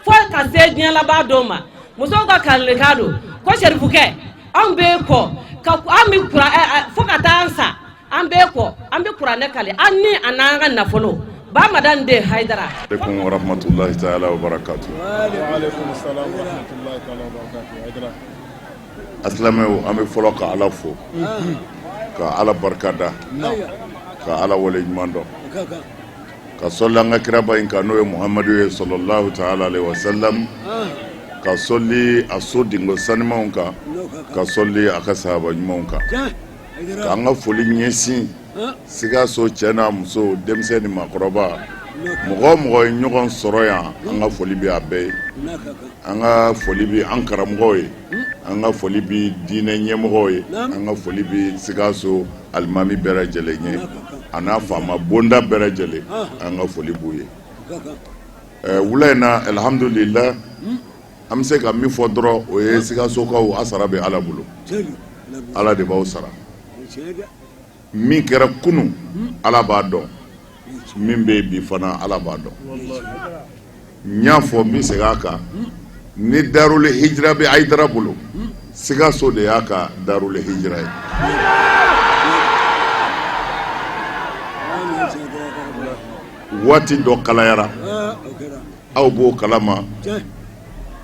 fo ka se diɲɛ laban dɔw ma musow ka kalikan don ko Serifukɛ an b'e kɔ an bɛ kura fo ka taa an sa an b'e kɔ an bɛ kuranɛ kali an ni a n'an ka nafolo ba madan de Haidara.
Alaikum wa rahmatullahi ta'ala wa barakatuh.
Wa alaikum assalam wa rahmatullahi ta'ala wa barakatuh. Haidara.
Asilamɛw an bɛ fɔlɔ ka Ala fo ka Ala barikada ka Ala wale ɲuman dɔn ka sɔli an ka kiraba in kan n'o ye Muhamadu ye sallallahu ta'ala alaihi wa sallam ka sɔli a so dingo sanimanw kan ka sɔli a ka sahaba ɲumanw kan ka an ka foli ɲɛsin Sikaso cɛ n'a muso denmisɛn ni maakɔrɔba mɔgɔ o mɔgɔ ye ɲɔgɔn sɔrɔ yan an ka foli bɛ a bɛɛ ye an ka foli bɛ an karamɔgɔw ye an ka foli bɛ diinɛ ɲɛmɔgɔw ye an ka foli bɛ Sikaso alimami bɛɛ lajɛlen ye a n'a faama bonda bɛɛ lajɛlen an ka foli b'u ye wula in na alhamdulillah an bɛ se ka min fɔ dɔrɔn o ye Sikasokaw a sara bɛ Ala bolo Ala de b'aw sara min kɛra kunun Ala b'a dɔn min bɛ bi fana Ala b'a dɔn n y'a fɔ n bɛ segin a kan ni Darul Hijra bɛ Haidara bolo Sikaso de y'a ka Darul Hijra ye waati dɔ kalayara aw b'o kalama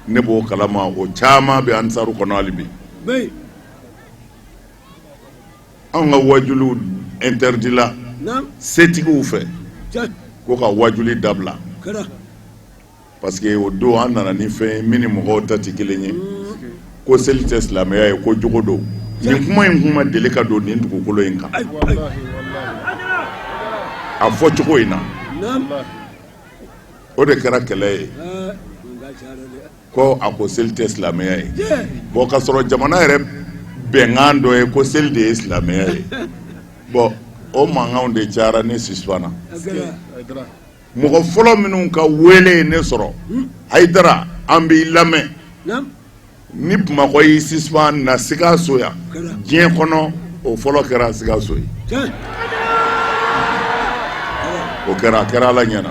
ne b'o kalama o caman bɛ Ansaru kɔnɔ hali bi an ka wajulu interdit la setigiw fɛ ko ka wajuli dabila parce que o don an nana ni fɛn ye min ni mɔgɔw ta tɛ kelen ye ko seli tɛ silamɛya ye ko jogo don nin kuma in kuma deli ka don nin dugukolo in kan a fɔ cogo in na o de kɛra kɛlɛ ye ko a ko seli tɛ silamɛya ye bon ka sɔrɔ jamana yɛrɛ bɛnkan dɔ ye ko seli de ye silamɛya ye bon o mankanw de cayara ne suspana mɔgɔ fɔlɔ minnu ka wele ye ne sɔrɔ Haidara an b'i lamɛn ni Bamakɔ y'i suspend na Sikaso yan diɲɛ kɔnɔ o fɔlɔ kɛra Sikaso ye o kɛra a kɛra Ala ɲɛna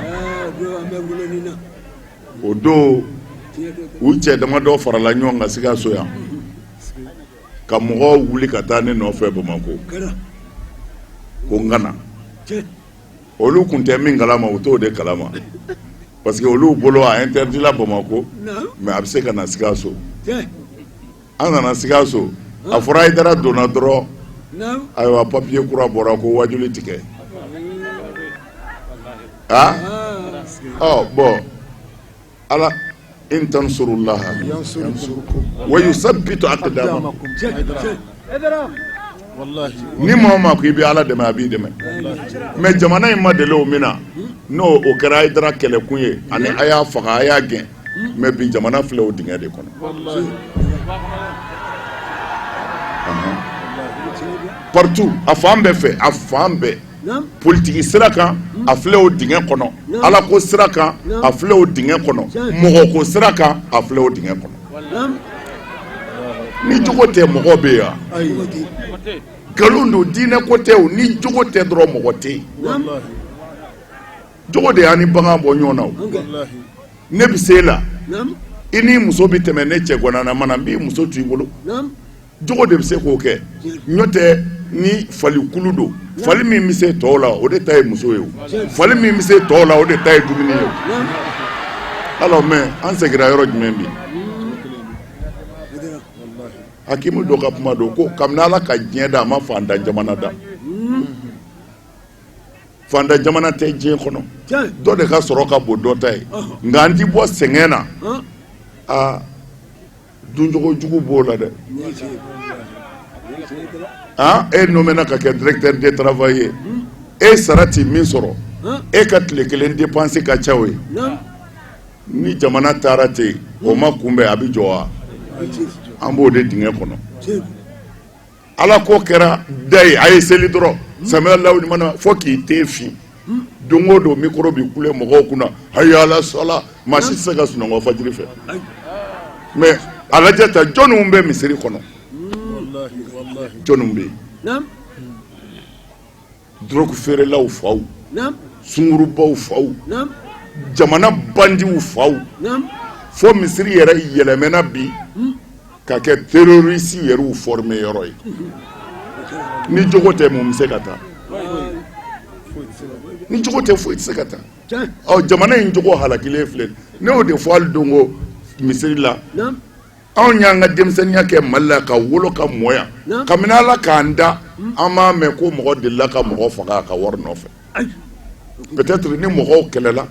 o don u cɛ dama dɔ farala ɲɔgɔn kan Sikaso yan ka mɔgɔw wuli ka taa ne nɔfɛ Bamako ko n kana olu kun tɛ min kalama u t'o de kalama parce que olu bolo a interdit la Bamako mais a bɛ se ka na Sikaso an nana Sikaso a fɔra Haidara donna dɔrɔn ayiwa papier kura bɔra ko wajuli tigɛ bon Ala in tansurullaha wa yusabbitu aqdamakum ni maa o maa ko i bɛ Ala dɛmɛ a b'i dɛmɛ mais jamana in ma deli o min na n'o o kɛra Haidara kɛlɛkun ye ani a y'a faga a y'a gɛn mais bi jamana filɛ o dingɛ de kɔnɔ partout a fan bɛɛ fɛ a fan bɛɛ politiki sira kan a filɛ o dingɛ kɔnɔ Ala ko sira kan a filɛ o dingɛ kɔnɔ mɔgɔ ko sira kan a filɛ o dingɛ kɔnɔ ni jogo tɛ mɔgɔ bɛ yan nkalon don diinɛ ko tɛ o ni jogo tɛ dɔrɔn mɔgɔ tɛ yen jogo de y'an ni bagan bɔ ɲɔgɔn na o ne bɛ se la i ni muso bɛ tɛmɛ ne cɛ gɔnana mana n b'i muso to i bolo jogo de bɛ se k'o kɛ n'o tɛ ni fali kulu don fali min bɛ se tɔw la o de ta ye muso ye o fali min bɛ se tɔw la o de ta ye dumuni ye o alors mais an seginna yɔrɔ jumɛn bi Hakimu dɔ ka kuma don ko kabini Ala ka diɲɛ da a ma fantan jamana da fantan jamana tɛ diɲɛ kɔnɔ dɔ de ka sɔrɔ ka bon dɔ ta ye nka an ti bɔ sɛgɛn na duncogo jugu b'o la dɛ e nommé ka kɛ directeur de travail ye e sara ti min sɔrɔ e ka tile kelen dépense ka ca o ye ni jamana taara ten o ma kunbɛn a bɛ jɔ wa an b'o de dingɛ kɔnɔ Ala ko kɛra da ye a ye seli dɔrɔn samiya law ni mana fo k'i te fin dongo do micro bi kule mɔgɔw kunna hayya ala sala maa si tɛ se ka sunɔgɔ fajiri fɛ mais a lajɛ ta jɔnniw bɛ misiri kɔnɔ jɔnniw bɛ yen drogue feerelaw faw sungurubaw faw jamana bandiw faw fo misiri yɛrɛ yɛlɛmɛna bi ka kɛ terroriste yɛrɛw former yɔrɔ ye ni jogo tɛ mun bɛ se ka taa ni jogo tɛ foyi tɛ se ka taa jamana in jogo halakilen filɛ ne y'o de fɔ hali dongo misiri la anw y'an ka denmisɛnniya kɛ Mali la ka wolo ka mɔya kabini Ala k'an da an m'a mɛn ko mɔgɔ delila ka mɔgɔ faga a ka wari nɔfɛ peut-être ni mɔgɔw kɛlɛla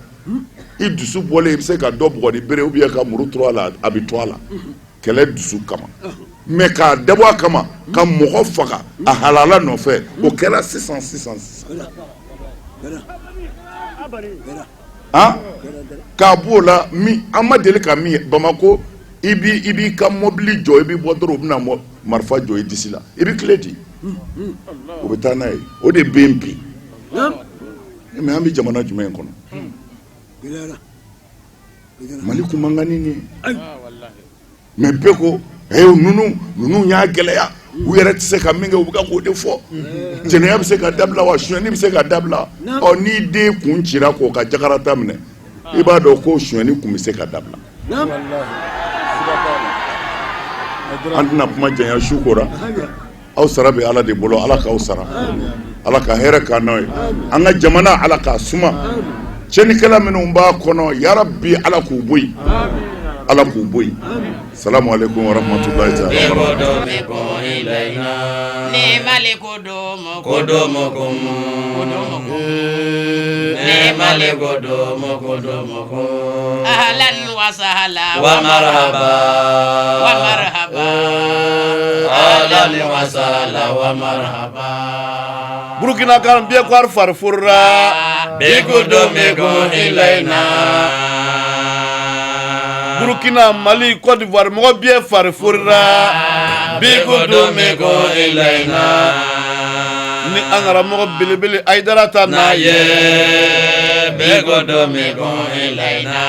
i dusu bɔlen i bɛ se ka dɔ bugɔ ni bere ou bien ka muru turu a la a bɛ to a la kɛlɛ dusu kama mais k'a dabɔ a kama ka mɔgɔ faga a halala nɔfɛ o kɛra sisan k'a b'o la an ma deli ka min ye Bamako i b'i ka mobili jɔ i b'i bɔ dɔrɔn u bɛna marifa jɔ i disi la i bɛ tile di o bɛ taa n'a ye o de bɛ yen bi mais an bɛ jamana jumɛn in kɔnɔ Mali kun man kan ni nin ye mais bɛɛ ko ninnu y'a gɛlɛya u yɛrɛ tɛ se ka min kɛ u bɛ ka k'o de fɔ jɛnɛya bɛ se ka dabila wa sonyɛni bɛ se ka dabila n'i den kun cira k'o ka jakarata minɛ i b'a dɔn ko sonyɛni kun bɛ se ka dabila an tɛna kuma janya su kora aw sara bɛ Ala de bolo Ala k'aw sara Ala ka hɛrɛ k'an n'aw ye an ka jamana Ala k'a suma cɛnnikɛla minnu b'a kɔnɔ ya Rabbi Ala k'u bɔ yen Ala k'u bɔ yen salamu alaikum wa rahmatullahi ta'ala wa
ahlan wa sahlan wa marhaba ahlan wa sahlan wa marhaba
Burkina kan biye kwar farfurra
bikudomeko ilaina
Burkina Mali Côte d'Ivoire mɔgɔ biye farfurra
bikudomeko ilaina
ni an karamɔgɔ belebele Aidara ta n'a ye
bikudomeko ilaina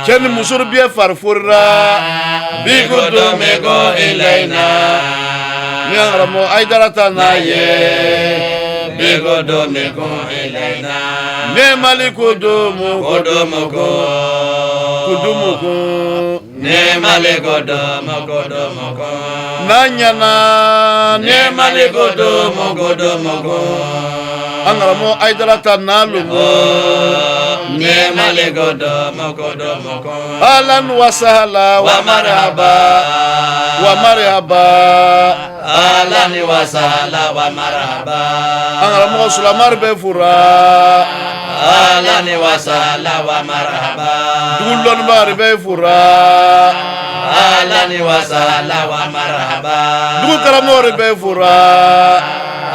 cɛ ni muso biye farfurra
bikudomeko ilaina
ni an karamɔgɔ Aidara ta n'a ye
bikudomeko ilaina
ne Mali kodomoko
ne Mali kodomoko
n'a ɲana
ne Mali kodomoko
an karamɔgɔ Aidara ta n'a logo
ne Mali kodomoko
ahlan wa sahlan
wa marhaba ahlan wa sahlan wa marhaba
an karamɔgɔ Sulamari bɛ fura
ahlan wa sahlan wa marhaba
dugu lɔnnibagari bɛ fura
ahlan wa sahlan wa marhaba
dugu karamɔgɔ bɛ fura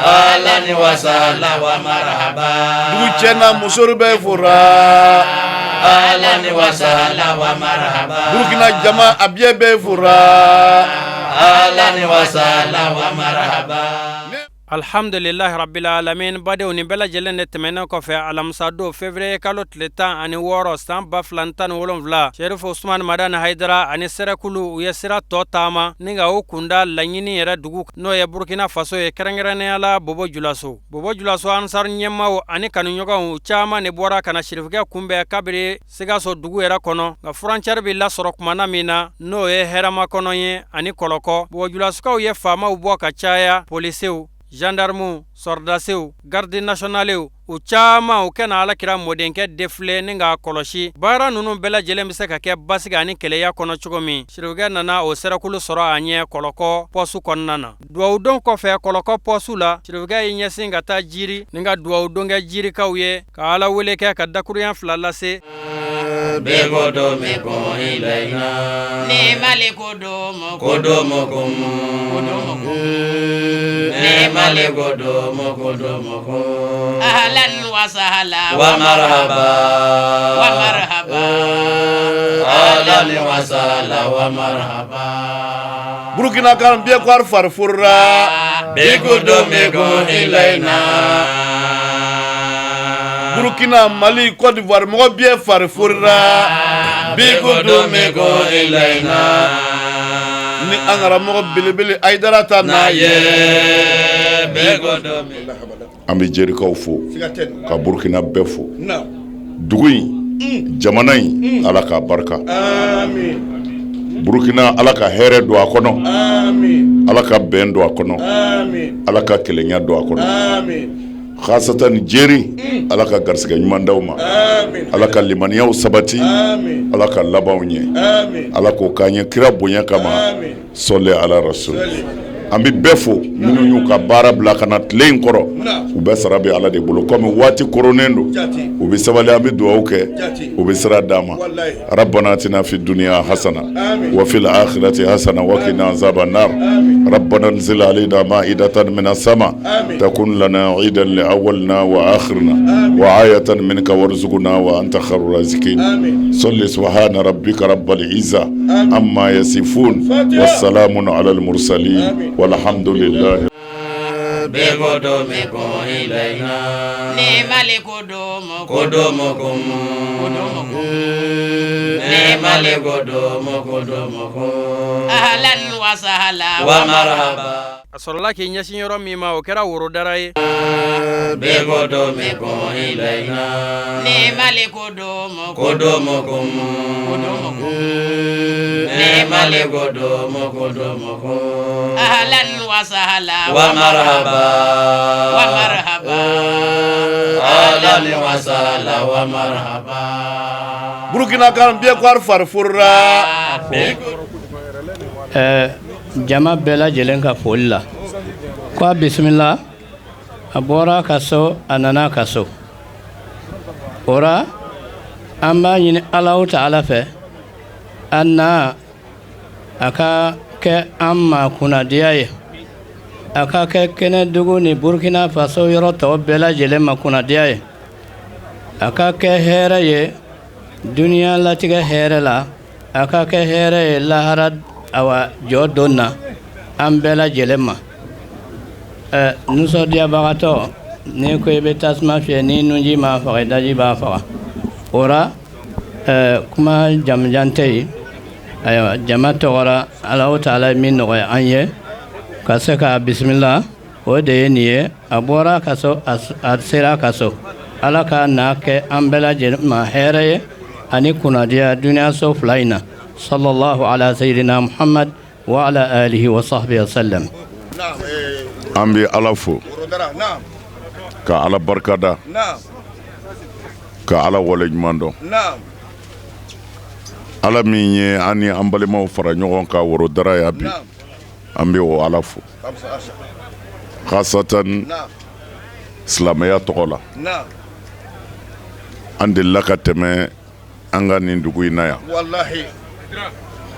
ahlan wa sahlan wa marhaba
dugu cɛ n'a muso bɛ fura
ahlan wa sahlan wa marhaba
Burkina jama a biye bɛ fura
ahlan wa sahlan wa marhaba
alhamdulillahi rabbil alamin badenw ni bɛɛ lajɛlen de tɛmɛnen kɔfɛ alamisa don février kalo tile 16 san 2017 Sherifu Usman Madani Haidara ani Sɛrɛkulu u ye sira tɔ taama ni ka o kunda laɲini yɛrɛ dugu n'o ye Burkina Faso ye kɛrɛnkɛrɛnnenya la Bobo Julaso Ansar ɲɛmaw ani kanuɲɔgɔnw caman de bɔra kana sherifikɛ kunbɛn kabiri Sikaso dugu yɛrɛ kɔnɔ nka furancɛri bɛ lasɔrɔ kumana min na n'o ye hɛrɛma kɔnɔ ye ani kɔlɔkɔ Bobo Julasukaw ye faamaw bɔ ka caya polisiw gendarmew, sɔrɔdasiw, garde nationalew u caman u kɛna alakira mɔdenkɛ defile ni ka kɔlɔsi baara ninnu bɛɛ lajɛlen bɛ se ka kɛ basigi ani kɛlɛya kɔnɔ cogo min sherifikɛ nana o sɛrɛkulu sɔrɔ a ɲɛ kɔlɔkɔ pɔsu kɔnɔna na duwawudon kɔfɛ kɔlɔkɔ pɔsu la sherifikɛ ye ɲɛsin ka taa jiri ni ka duwawudon kɛ jirikaw ye ka ala wele kɛ ka dakuruɲɛ 2 lase
bikudomeko ilaina ni Mali kodomoko ne Mali kodomoko ahlan wa sahlan wa marhaba ahlan wa sahlan wa marhaba
Burkina kan biye kwar farfurra
bikudomeko ilaina
Burkina Mali Côte d'Ivoire mɔgɔ bɛɛ fari forira
بقدومكم إلينا
ni an karamɔgɔ belebele Aidara ta n'a ye
بقدوم
an bɛ jerikaw fo ka Burkina bɛɛ fo dugu in jamana in Ala k'a barika Burkina Ala ka hɛrɛ don a kɔnɔ Ala ka bɛn don a kɔnɔ Ala ka kelenya don a kɔnɔ khasatan jeri Ala ka garisɛgɛ ɲuman d'aw ma Ala ka limaniyaw sabati Ala ka labanw ɲɛ Ala k'o k'an ye kira bonya kama sɔli ala rasul an bɛ bɛɛ fo minnu y'u ka baara bila ka na tile in kɔrɔ u bɛ sara bɛ Ala de bolo komi waati koronnen don u bɛ sabali an bɛ dugawu kɛ u bɛ sira d'an ma rabbana atina fid dunya hasana wa fil akhirati hasana wa qina azaban nar rabbana anzil alayna ma'idatan minas sama takun lana 'idan li awwalina wa akhirina wa ayatan minka warzuqna wa anta khairur raziqin salli subhana rabbika rabbil izza amma yasifun wassalamun alal mursalin والحمد لله
بقدومكم إلينا نعم قدومكم نعم قدومكم أهلا وسهلا ومرحبا
asorla ke nyasi yoro mi ma o kera woro darai
بقدومكم إلينا نعم قدومكم نعم قدومكم أهلا وسهلا ومرحبا أهلا وسهلا ومرحبا
Burkina kan bɛɛ kɔri fari forira
jama bɛɛ lajɛlen ka foli la ko bisimila a bɔra ka so a nana ka so ora an b'a ɲini Alahu Ta'ala fɛ an na a ka kɛ an ma kunnadiya ye a ka kɛ kɛnɛdugu ni Burkina Faso yɔrɔ tɔw bɛɛ lajɛlen ma kunnadiya ye a ka kɛ hɛrɛ ye duniya latigɛ hɛrɛ la a ka kɛ hɛrɛ ye lahara awa jɔ don na an bɛɛ lajɛlen ma nisɔndiyabagatɔ ni ko i bɛ tasuma fiyɛ ni nunji m'a faga daji b'a faga o la kuma jamujan tɛ yen ayiwa jama tɔgɔra Alahu Ta'ala min nɔgɔya an ye ka se ka bisimila o de ye nin ye a bɔra ka so a sera ka so Ala ka n'a kɛ an bɛɛ lajɛlen ma hɛrɛ ye ani kunnadiya duniya so fila in na sallallahu ala sayyidina Muhammad wa ala alihi wa sahbihi wa sallam
an bɛ Ala fo ka Ala barikada ka Ala wale ɲuman dɔn Ala min ye an ni an balimaw fara ɲɔgɔn ka Worodara ya bi an bɛ o Ala fo khasatan silamɛya tɔgɔ la an delila ka tɛmɛ an ka nin dugu in na yan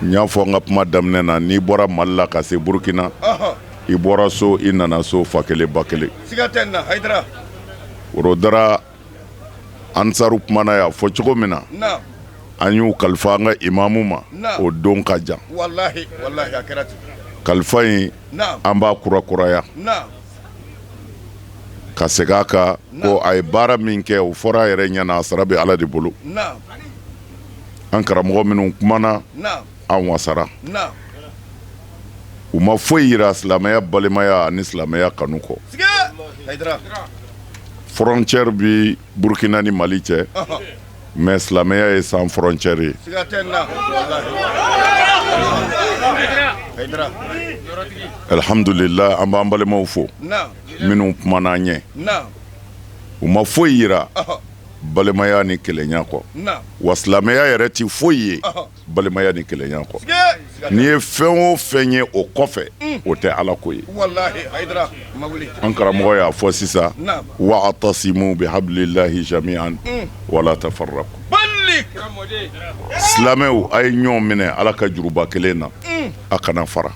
n y'a fɔ n ka kuma daminɛ na n'i bɔra Mali la ka se Burkina i bɔra so i nana so fa kelen ba kelen Worodara ansaru kumana yan fɔ cogo min na an y'u kalifa an ka imamu ma o don ka jan kalifa in an b'a kurakuraya ka segin a kan ko a ye baara min kɛ o fɔra a yɛrɛ ɲɛna a sara bɛ Ala de bolo an karamɔgɔ minnu kumana an wasara u ma foyi yira silamɛya balimaya ani silamɛya kanu kɔ frontière bi Burkina ni Mali cɛ mais silamɛya ye sans frontière ye alhamdulillah an b'an balimaw fo minnu kumana an ɲɛ u ma foyi yira balimaya ni kelenya kɔ wa silamɛya yɛrɛ ti foyi ye balimaya ni kelenya kɔ n'i ye fɛn o fɛn ye o kɔfɛ o tɛ Ala ko ye an karamɔgɔ y'a fɔ sisan wa'tasimu bihablillahi jami'an wala tafarraqu silamɛw a ye ɲɔgɔn minɛ Ala ka juruba kelen na a kana fara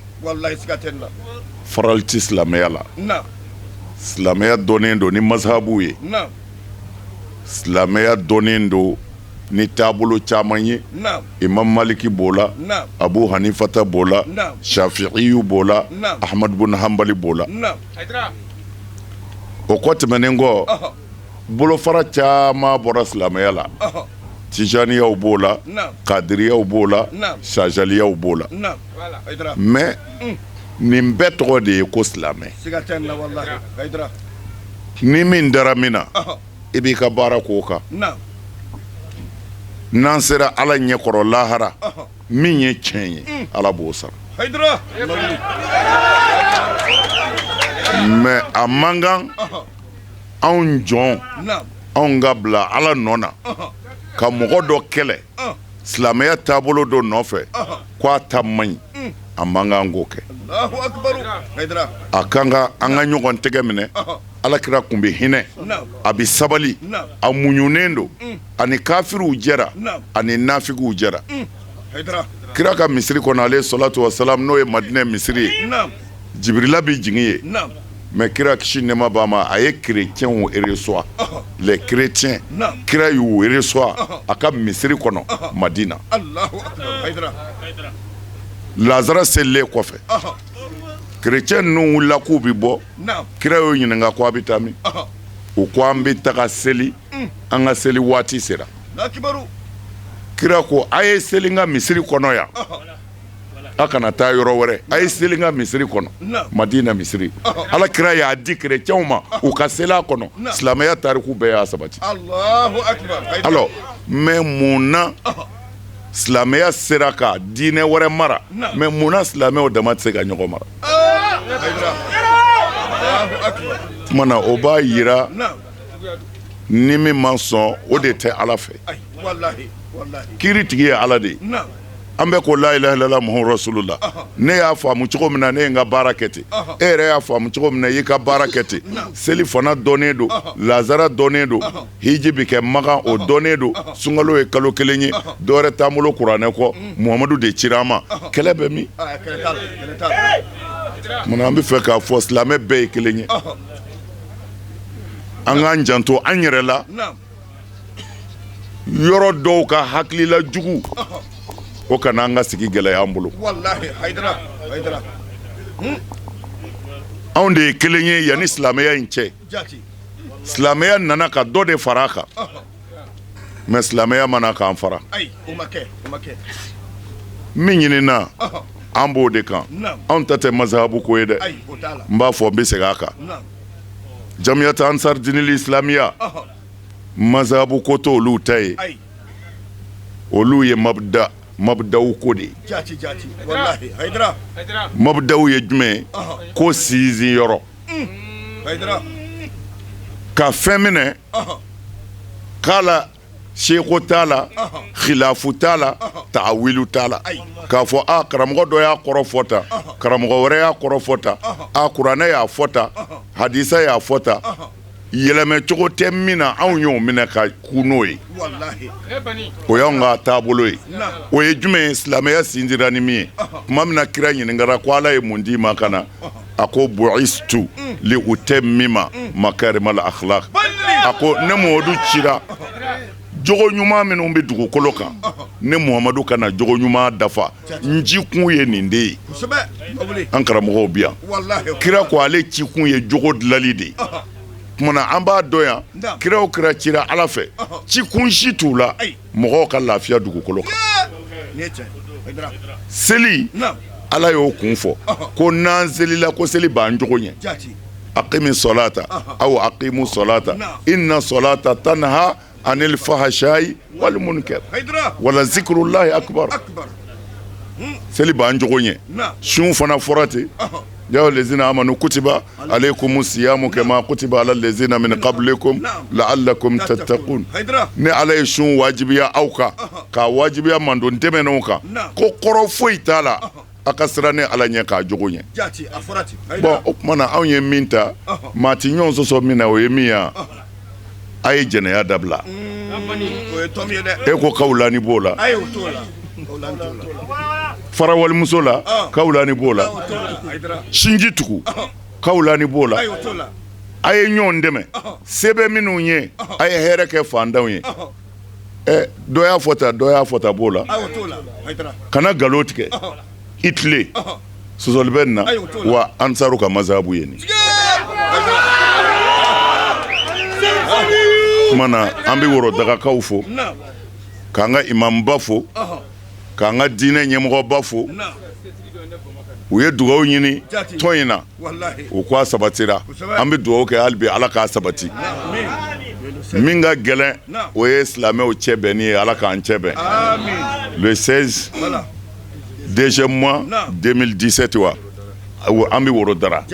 farali ti silamɛya la silamɛya dɔnnen don ni mazhabu ye silamɛya dɔnnen don ni taabolo caman ye Imam Maliki b'o la Abu Hanifata b'o la Shafi'iyu b'o la Ahmad bin Hanbali b'o la o kɔ tɛmɛnen kɔ bolofara caman bɔra silamɛya la tijaniyaw b'o la kadiriyaw b'o la sajaliyaw b'o la mais nin bɛɛ tɔgɔ de ye ko silamɛ ni min dara min na i b'i ka baara k'o kan n'an sera ala ɲɛkɔrɔ lahara min ye tiɲɛ ye ala b'o sara mais a man kan anw jɔn anw ka bila ala nɔ na ka mɔgɔ dɔ kɛlɛ silamɛya taabolo dɔ nɔfɛ k'a ta man ɲi a man kan k'o kɛ a kan ka an ka ɲɔgɔn tɛgɛ minɛ alakira kun bɛ hinɛ a bɛ sabali a muɲunen don ani kafiriw jɛra ani nafigiw jɛra kira ka misiri kɔnɔ ale salatu wasalam n'o ye madinɛ misiri ye jibirila bɛ jigin ye mais kira kisi nɛma b'a ma a ye chrétiens reçoit les chrétiens kira y'u reçoit a ka misiri kɔnɔ madina lazara selilen kɔfɛ chrétien ninnu wulila k'u bɛ bɔ kira y'o ɲininka ko a bɛ taa min u ko an bɛ taga seli an ka seli waati sera kira ko a ye seli n ka misiri kɔnɔ yan a kana taa yɔrɔ wɛrɛ a ye seli n ka misiri kɔnɔ madina misiri ala kira y'a di chrétienw ma u ka seli a kɔnɔ silamɛya tariku bɛɛ y'a sabati alors mais mun na silamɛya sera ka diinɛ wɛrɛ mara mais mun na silamɛw dama tɛ se ka ɲɔgɔn mara mana o b'a yira ni min ma sɔn o de tɛ ala fɛ kiiri tigi ye ala de ye an bɛ ko la ilaha illallah muhammadu rasulullah ne y'a faamu cogo min na ne ye n ka baara kɛ ten e yɛrɛ y'a faamu cogo min na i ka baara kɛ ten seli fana dɔnnen don lazara dɔnnen don hiji bɛ kɛ makan o dɔnnen don sunkalo ye kalo 1 ye dɔwɛrɛ t'an bolo kuranɛ kɔ muhamadu de cira an ma kɛlɛ bɛ min munna an bɛ fɛ k'a fɔ silamɛ bɛɛ ye kelen ye an k'an janto an yɛrɛ la yɔrɔ dɔw ka hakilila jugu o kana an ka sigi gɛlɛya an bolo anw de ye kelen ye yanni silamɛya in cɛ silamɛya nana ka dɔ de fara a kan mais silamɛya mana k'an fara min ɲinina an b'o de kan anw ta tɛ mazahabu ko ye dɛ n b'a fɔ n bɛ segin a kan jamiyata ansar dinil islamiya mazahabu ko t'olu ta ye olu ye mabdaw ko de mabdaw ye jumɛn ko sinzin yɔrɔ ka fɛn minɛ k'a la seko t'a la khilafu t'a la ta'awilu t'a la k'a fɔ a karamɔgɔ dɔ y'a kɔrɔ fɔ tan karamɔgɔ wɛrɛ y'a kɔrɔ fɔ tan a kuranɛ y'a fɔ tan hadisa y'a fɔ tan yɛlɛmɛ cogo tɛ min na anw y'o minɛ ka ku n'o ye o y'anw ka taabolo ye o ye jumɛn ye silamɛya sinzira ni min ye tuma min na kira ɲininkara ko ala ye mun d'i ma ka na a ko bu'istu li utammima makarimal akhlaq a ko ne Muhamadu cira jogo ɲuman minnu bɛ dugukolo kan ne Muhamadu kana jogo ɲuman dafa n cikun ye nin de ye an karamɔgɔw bi yan kira ko ale cikun ye jogo dilali de ye kumana an b'a dɔn yan kira o kira cira ala fɛ cikun si t'u la mɔgɔw ka lafiya dugukolo kan seli ala y'o kun fɔ ko n'an selila ko seli b'an jogo ɲɛ aqimi salata aw aqimu salata inna salata tanha anil fahashai wal munkar wala zikrullahi akbar seli b'an jogo ɲɛ sun fana fɔra ten ya lezina amanu kutiba alaykum siyamu kama kutiba ala lezina min qablikum la'allakum tattaqun ne ala ye sun wajibiya aw kan ka wajibiya mandon tɛmɛnenw kan ko kɔrɔ foyi t'a la a ka siran ne ala ɲɛ k'a jogo ɲɛ bon o kumana anw ye min ta maa ti ɲɔgɔn sɔsɔ min na o ye min ye a ye jɛnɛya dabila e ko kawulani b'o la farawalimuso la kawulani b'o la sinji tugu kawulani b'o la a ye ɲɔgɔn dɛmɛ se bɛ minnu ye a ye hɛrɛ kɛ fantanw ye dɔ y'a fɔ ta b'o la kana nkalon tigɛ i tile sɔsɔli bɛ nin na wa ansaru ka mazahabu ye nin Mana an bɛ Worodagakaw fo k'an ka imamba fo k'an ka diinɛ ɲɛmɔgɔba fo u ye dugawu ɲini tɔn in na u k'a sabatira an bɛ dugawu kɛ hali bi Ala k'a sabati min ka gɛlɛn o ye silamɛw cɛ bɛnni ye Ala k'an cɛ bɛn le 16 deuxième mois 2017 wa an bɛ Worodara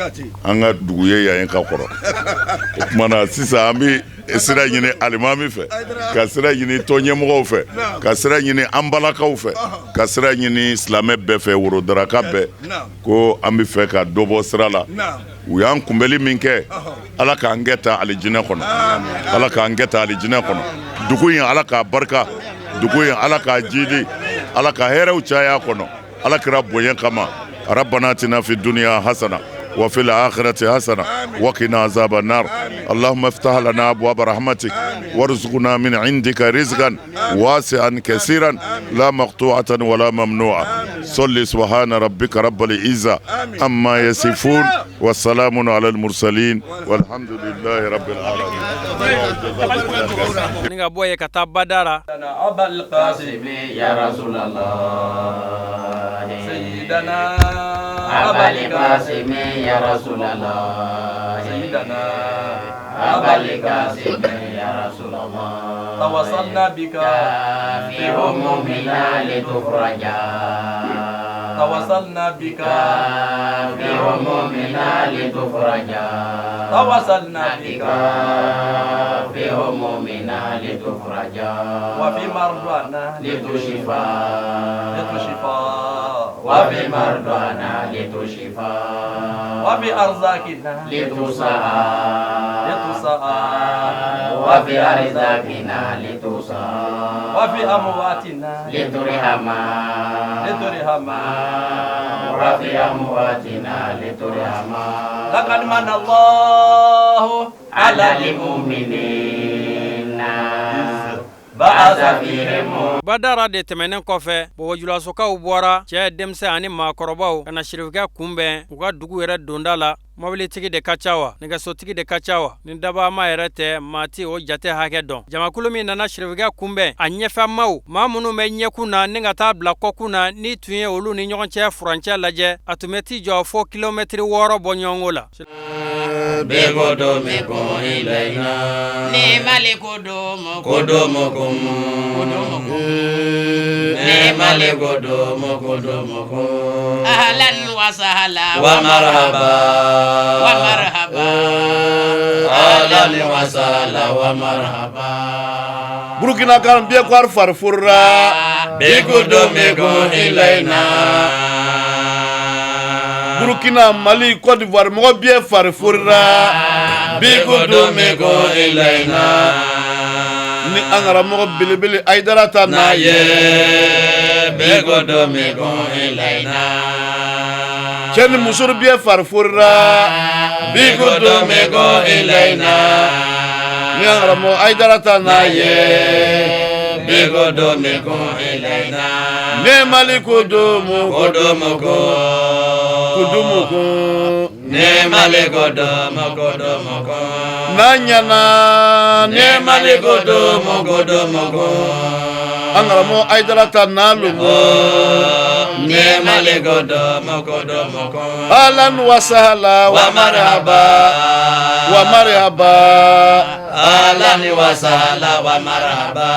an ka dugu ye yan ka kɔrɔ o kumana sisan an bɛ sira ɲini alimami fɛ ka sira ɲini tɔn ɲɛmɔgɔw fɛ ka sira ɲini an balakaw fɛ ka sira ɲini silamɛ bɛɛ fɛ Worodaraka bɛɛ ko an bɛ fɛ ka dɔ bɔ sira la u y'an kunbɛli min kɛ Ala k'an kɛ ta alijinɛ kɔnɔ Ala k'an kɛ ta alijinɛ kɔnɔ dugu in Ala k'a barika dugu in Ala k'a jidi Ala ka hɛrɛw caya kɔnɔ Ala kira bonya kama ربنا آتنا في الدنيا حسنة وفي الآخرة حسنة وقنا عذاب النار اللهم افتح لنا أبواب رحمتك وارزقنا من عندك رزقا واسعا كثيرا لا مقطوعة ولا ممنوعة صل سبحان ربك رب العزة أما يصفون والسلام على المرسلين والحمد لله رب العالمين
أبا القاسم يا رسول الله سيدنا أبا القاسم يا رسول الله سيدنا أبا القاسم يا رسول الله توصلنا بك في همومنا لتفرجا توصلنا بك في همومنا لتفرجا توصلنا بك في همومنا لتفرجا وفي مرضانا لتشفى وفي مرضانا لتشفى وفي أرزاقنا لتسعى وفي أرزاقنا لتسعى وفي أمواتنا لترحما وفي أمواتنا لترحما لقد من الله على المؤمنين
Badara de tɛmɛnen kɔfɛ bɔbɔjulasokaw bɔra cɛ denmisɛn ani maakɔrɔbaw kana sirifukɛ kunbɛn u ka dugu yɛrɛ donda la mobilitigi de ka ca wa nɛgɛsotigi de ka ca wa ni dabama yɛrɛ tɛ maati o jate hakɛ dɔn jamakulu min nana sirifukɛ kunbɛn a ɲɛfɛmaw maa minnu bɛ ɲɛkun na ni ka taa bila kɔkun na ni tun ye olu ni ɲɔgɔn cɛ furancɛ lajɛ a tun bɛ t'i jɔ fo kilomɛtiri 6 bɔ ɲɔgɔnko la
أهلا وسهلا ومرحبا أهلا وسهلا ومرحبا
Burkina kan biye kwar farfurra
بقدومكم إلينا
Burkina Mali Côte d'Ivoire mo biye farfurra
بقدومكم إلينا
ni angara mo bilibili Aidara ta na ye
بقدومكم إلينا
Chen musur biye farfurra
بقدومكم إلينا
ni angara mo Aidara ta na ye
بقدومكم إلينا
ne Mali kudumu
ne Mali kudumu
nanyana
ne Mali kudumu
angara mo Aidara ta na lumo
ne Mali kudumu
Ahlan wa sahla
wa marhaba Ahlan wa sahla wa marhaba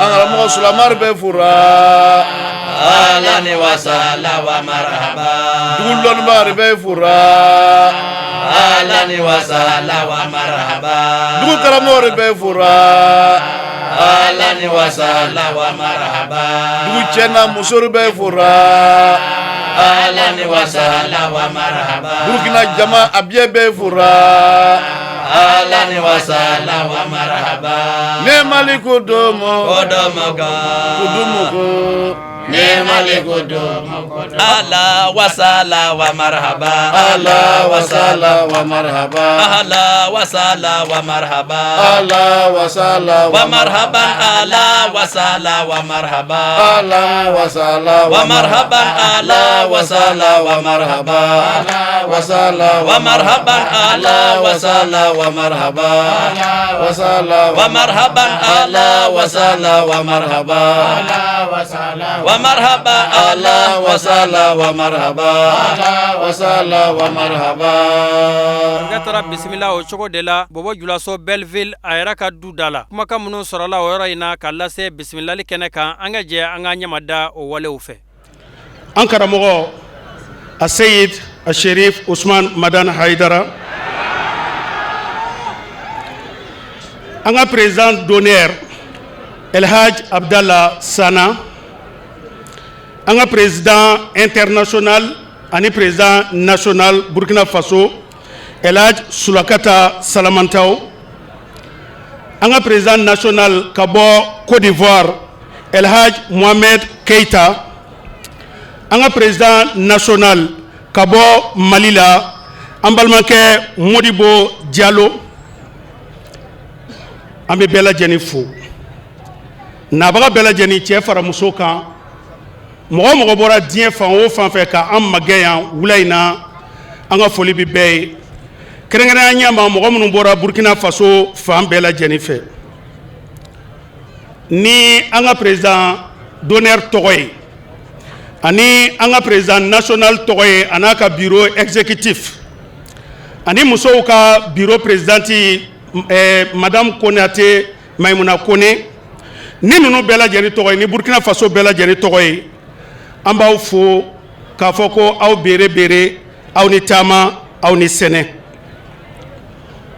angara mo Sulamar be fura
Ahlan wa sahla wa marhaba
Dulon bar be fura
Ahlan wa sahla wa marhaba
Dul karamor be fura
Ahlan wa sahla wa marhaba
Dul chena musur be fura
Ahlan wa sahla wa marhaba
Burkina jama abye be fura
Ahlan wa sahla wa marhaba
ne Mali kudumu
نعم القدوم أهلا وسهلا ومرحبا أهلا وسهلا ومرحبا أهلا وسهلا ومرحبا أهلا وسهلا ومرحبا أهلا وسهلا ومرحبا أهلا وسهلا ومرحبا أهلا وسهلا ومرحبا أهلا وسهلا ومرحبا أهلا وسهلا ومرحبا أهلا وسهلا ومرحبا أهلا وسهلا ومرحبا أهلا وسهلا ومرحبا أهلا وسهلا ومرحبا أهلا وسهلا ومرحبا
Gatara bismillah o chogo de la bobo julaso Belleville ayra ka dudala kuma ka munu sorala o yora ina kala se bismillah kene kan anga je anga nyamada o wale o fe
ankara mogo السيد الشريف عثمان مدان حيدرا anga président d'honneur El Hadj Abdallah Sana anga président international ani président national Burkina Faso El Hadj Sulakata Salamantao anga président national Kabo Côte d'Ivoire El Hadj Mohamed Keita anga président national Kabo Malila ambalmanke Modibo Diallo ambe bela jeni fo na baga bela jeni cɛ fara muso kan mɔgɔ mɔgɔ bɔra diɲɛ fan o fan fɛ ka an magɛ yan wula in na an ka foli bi bɛɛ ye kɛrɛnkɛrɛnnenya ɲɛma mɔgɔ minnu bɔra Burkina Faso fan bɛɛ lajɛlen fɛ ni an ka président d'honneur tɔgɔ ye ani an ka président national tɔgɔ ye an'a ka bureau exécutif ani musow ka bureau présidente Madame Konate Maïmouna Kone ni nunu bɛɛ lajɛlen tɔgɔ ye ni Burkina Faso bɛɛ lajɛlen tɔgɔ ye an b'aw fo k'a fɔ ko aw bere bere aw ni taama aw ni sɛnɛ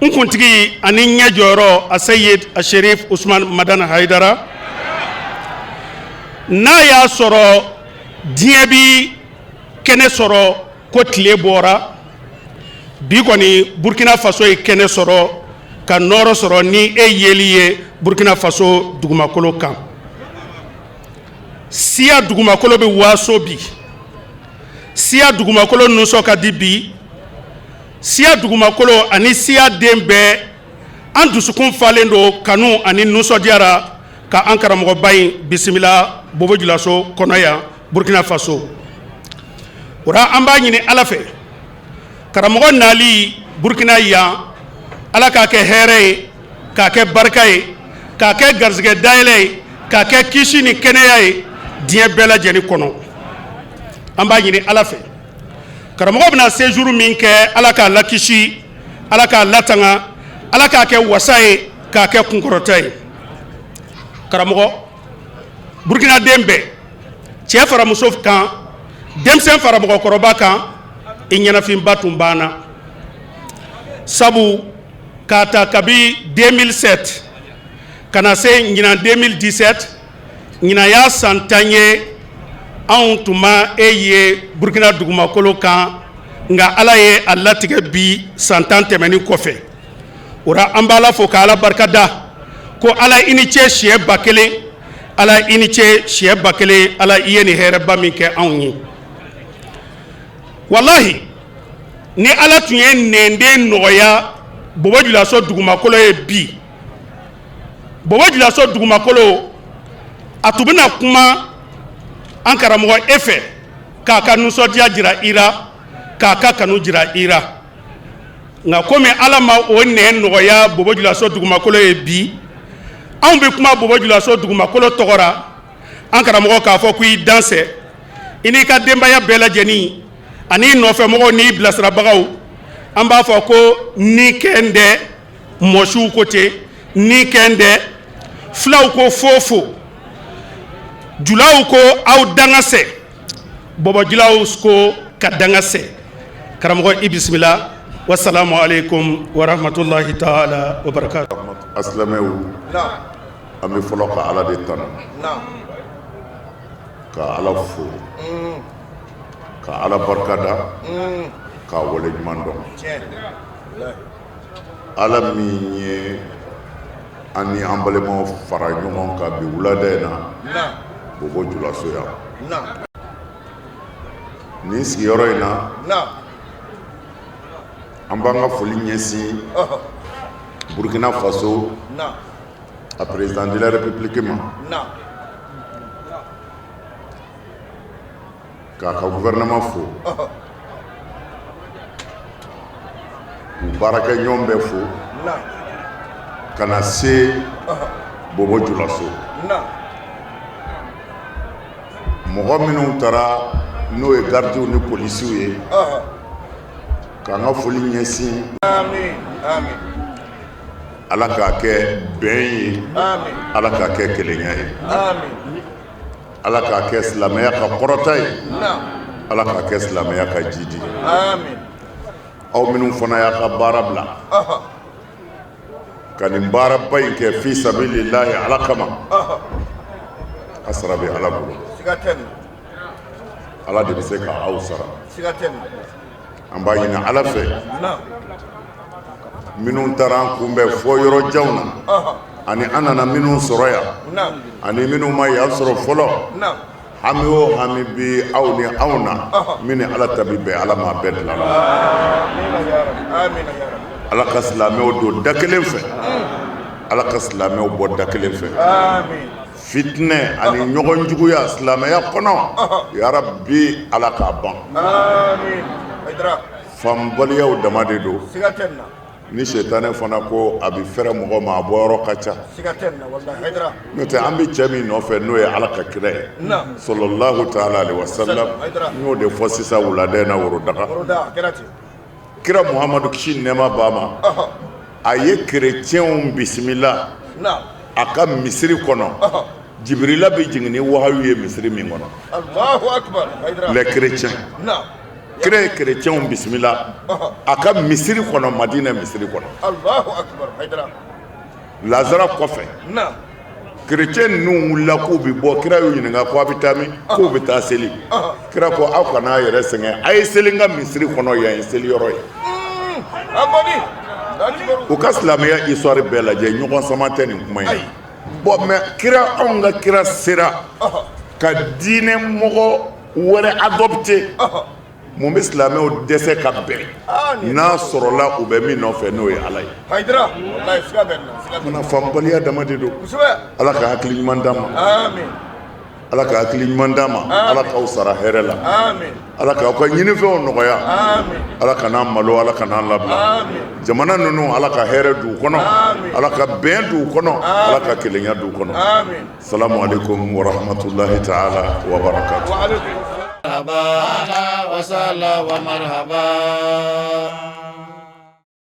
n kuntigi ani ɲɛ jɔyɔrɔ a Seyid a Sherif Ousmane Madane Haidara n'a y'a sɔrɔ diɲɛ bi kɛnɛ sɔrɔ ko tile bɔra bi kɔni Burkina Faso ye kɛnɛ sɔrɔ ka nɔrɔ sɔrɔ ni e yeli ye Burkina Faso dugumakolo kan siya dugumakolo bɛ waaso bi siya dugumakolo nusɔ ka di bi siya dugumakolo ani siya den bɛɛ an dusukun falen do kanu ani nusɔdiyara ka an karamɔgɔba in bisimila Bobo Dioulasso kɔnɔ yan Burkina Faso ora an b'a ɲini Ala fɛ karamɔgɔ nali Burkina yan Ala k'a kɛ hɛrɛ ye k'a kɛ barika ye k'a kɛ garizigɛ dayɛlɛ ye k'a kɛ kisi ni kɛnɛya ye diɲɛ bɛɛ lajɛlen kɔnɔ an b'a ɲini Ala fɛ karamɔgɔ bɛna séjour min kɛ Ala k'a lakisi Ala k'a latanga Ala k'a kɛ wasa ye k'a kɛ kunkɔrɔta ye karamɔgɔ Burkina den bɛɛ cɛ fara muso kan denmisɛn fara mɔgɔkɔrɔba kan i ɲɛnafinba tun banna sabu k'a ta kabi 2007 kana se ɲinan 2017 ɲinan y'a san 10 ye anw tun ma e ye Burkina dugumakolo kan nka Ala ye a latigɛ bi san 10 tɛmɛnin kɔfɛ ora an b'a la fo ka Ala barika da ko Ala i ni ce siɲɛ 1000 Ala i ni ce siɲɛ 1000 Ala i ye nin hɛrɛba min kɛ anw ye wallahi ni Ala tun ye nɛnden nɔgɔya Bobo Dioulasso dugumakolo ye bi Bobo Dioulasso dugumakolo a tun bɛna kuma an karamɔgɔ e fɛ k'a ka nusɔdiya jira i la k'a ka kanu jira i la nka komi Ala ma o nɛn nɔgɔya Bobo Dioulasso dugumakolo ye bi anw bɛ kuma Bobo Dioulasso dugumakolo tɔgɔ la an karamɔgɔ k'a fɔ ko i dansɛ i n'i ka denbaya bɛɛ lajɛlen ani nɔfɛmɔgɔw n'i bilasirabagaw an b'a fɔ ko ni kɛn dɛ mɔsiw ko ten ni kɛn dɛ filaw ko fofo julaw ko aw dangasɛ bɔbɔjilaw ko ka dangasɛ karamɔgɔ i bisimila wassalamu alaikum wa rahmatullahi ta'ala wa barakatuh
asilamɛw an bɛ fɔlɔ ka Ala de tanu ka Ala fo ka Ala barikada ka wale ɲuman dɔn Ala min ye an ni an balimaw fara ɲɔgɔn kan bi wulada in na bobo julaso yan nin sigiyɔrɔ in na an b'an ka foli ɲɛsin Burkina Faso a président de la République ma k'a ka gouvernement fo u baarakɛ ɲɔgɔn bɛɛ fo ka na se bobo julaso mɔgɔ minnu taara n'o ye gardiw ni polisiw ye k'an ka foli ɲɛsin ala k'a kɛ bɛn ye ala k'a kɛ kelenya ye ala k'a kɛ silamɛya ka kɔrɔta ye ala k'a kɛ silamɛya ka jidi ye aw minnu fana y'a ka baara bila ka nin baaraba in kɛ fi sabilillahi ala kama a sara bɛ ala bolo ala de bɛ se ka aw sara an b'a ɲini ala fɛ minnu taara an kunbɛn fɔ yɔrɔ janw na ani an nana minnu sɔrɔ yan ani minnu ma yan sɔrɔ fɔlɔ hami o hami bɛ aw ni anw na min ni ala ta bi bɛn ala ma bɛɛ dilan ala ka silamɛw don da kelen fɛ ala ka silamɛw bɔ da kelen fɛ fitinɛ ani ɲɔgɔn juguya silamɛya kɔnɔ yarabi ala k'a ban fanbaliyaw dama de don ni sɛtanɛ fana ko a bɛ fɛrɛ mɔgɔ ma a bɔyɔrɔ ka ca n'o tɛ an bɛ cɛ min nɔfɛ n'o ye ala ka kira ye sallallahu ta'ala alaihi wasallam n y'o de fɔ sisan wulada in na worodaga kira muhamadu kisi nɛɛma b'a ma a ye kerecɛnw bisimila a ka misiri kɔnɔ jibirila bɛ jigin ni wahayu ye misiri min kɔnɔ les chrétiens kira ye kerecɛnw bisimila a ka misiri kɔnɔ madina misiri kɔnɔ lazara kɔfɛ kerecɛn ninnu wulila k'u bɛ bɔ kira y'u ɲininka ko a bɛ taa min k'u bɛ taa seli kira ko aw kana a yɛrɛ sɛgɛn a ye seli n ka misiri kɔnɔ yan ye seli yɔrɔ ye u ka silamɛya histoire bɛɛ lajɛ ɲɔgɔn sama tɛ nin kuma in bon mais kira anw ka kira sera ka diinɛ mɔgɔ wɛrɛ adopté mun bɛ silamɛw dɛsɛ ka bɛn n'a sɔrɔla u bɛ min nɔfɛ n'o ye ala ye mana fanbaliya dama de don ala ka hakili ɲuman d'an ma ala ka hakili ɲuman d'an ma ala k'aw sara hɛrɛ la ala k'aw ka ɲinifɛnw nɔgɔya ala ka n'an malo ala ka n'an labila jamana ninnu ala ka hɛrɛ d'u kɔnɔ ala ka bɛn d'u kɔnɔ ala ka kelenya d'u kɔnɔ salamu alaikum wa rahmatulahi ta'ala wa barakatuh
مرحبا وسهلا ومرحبا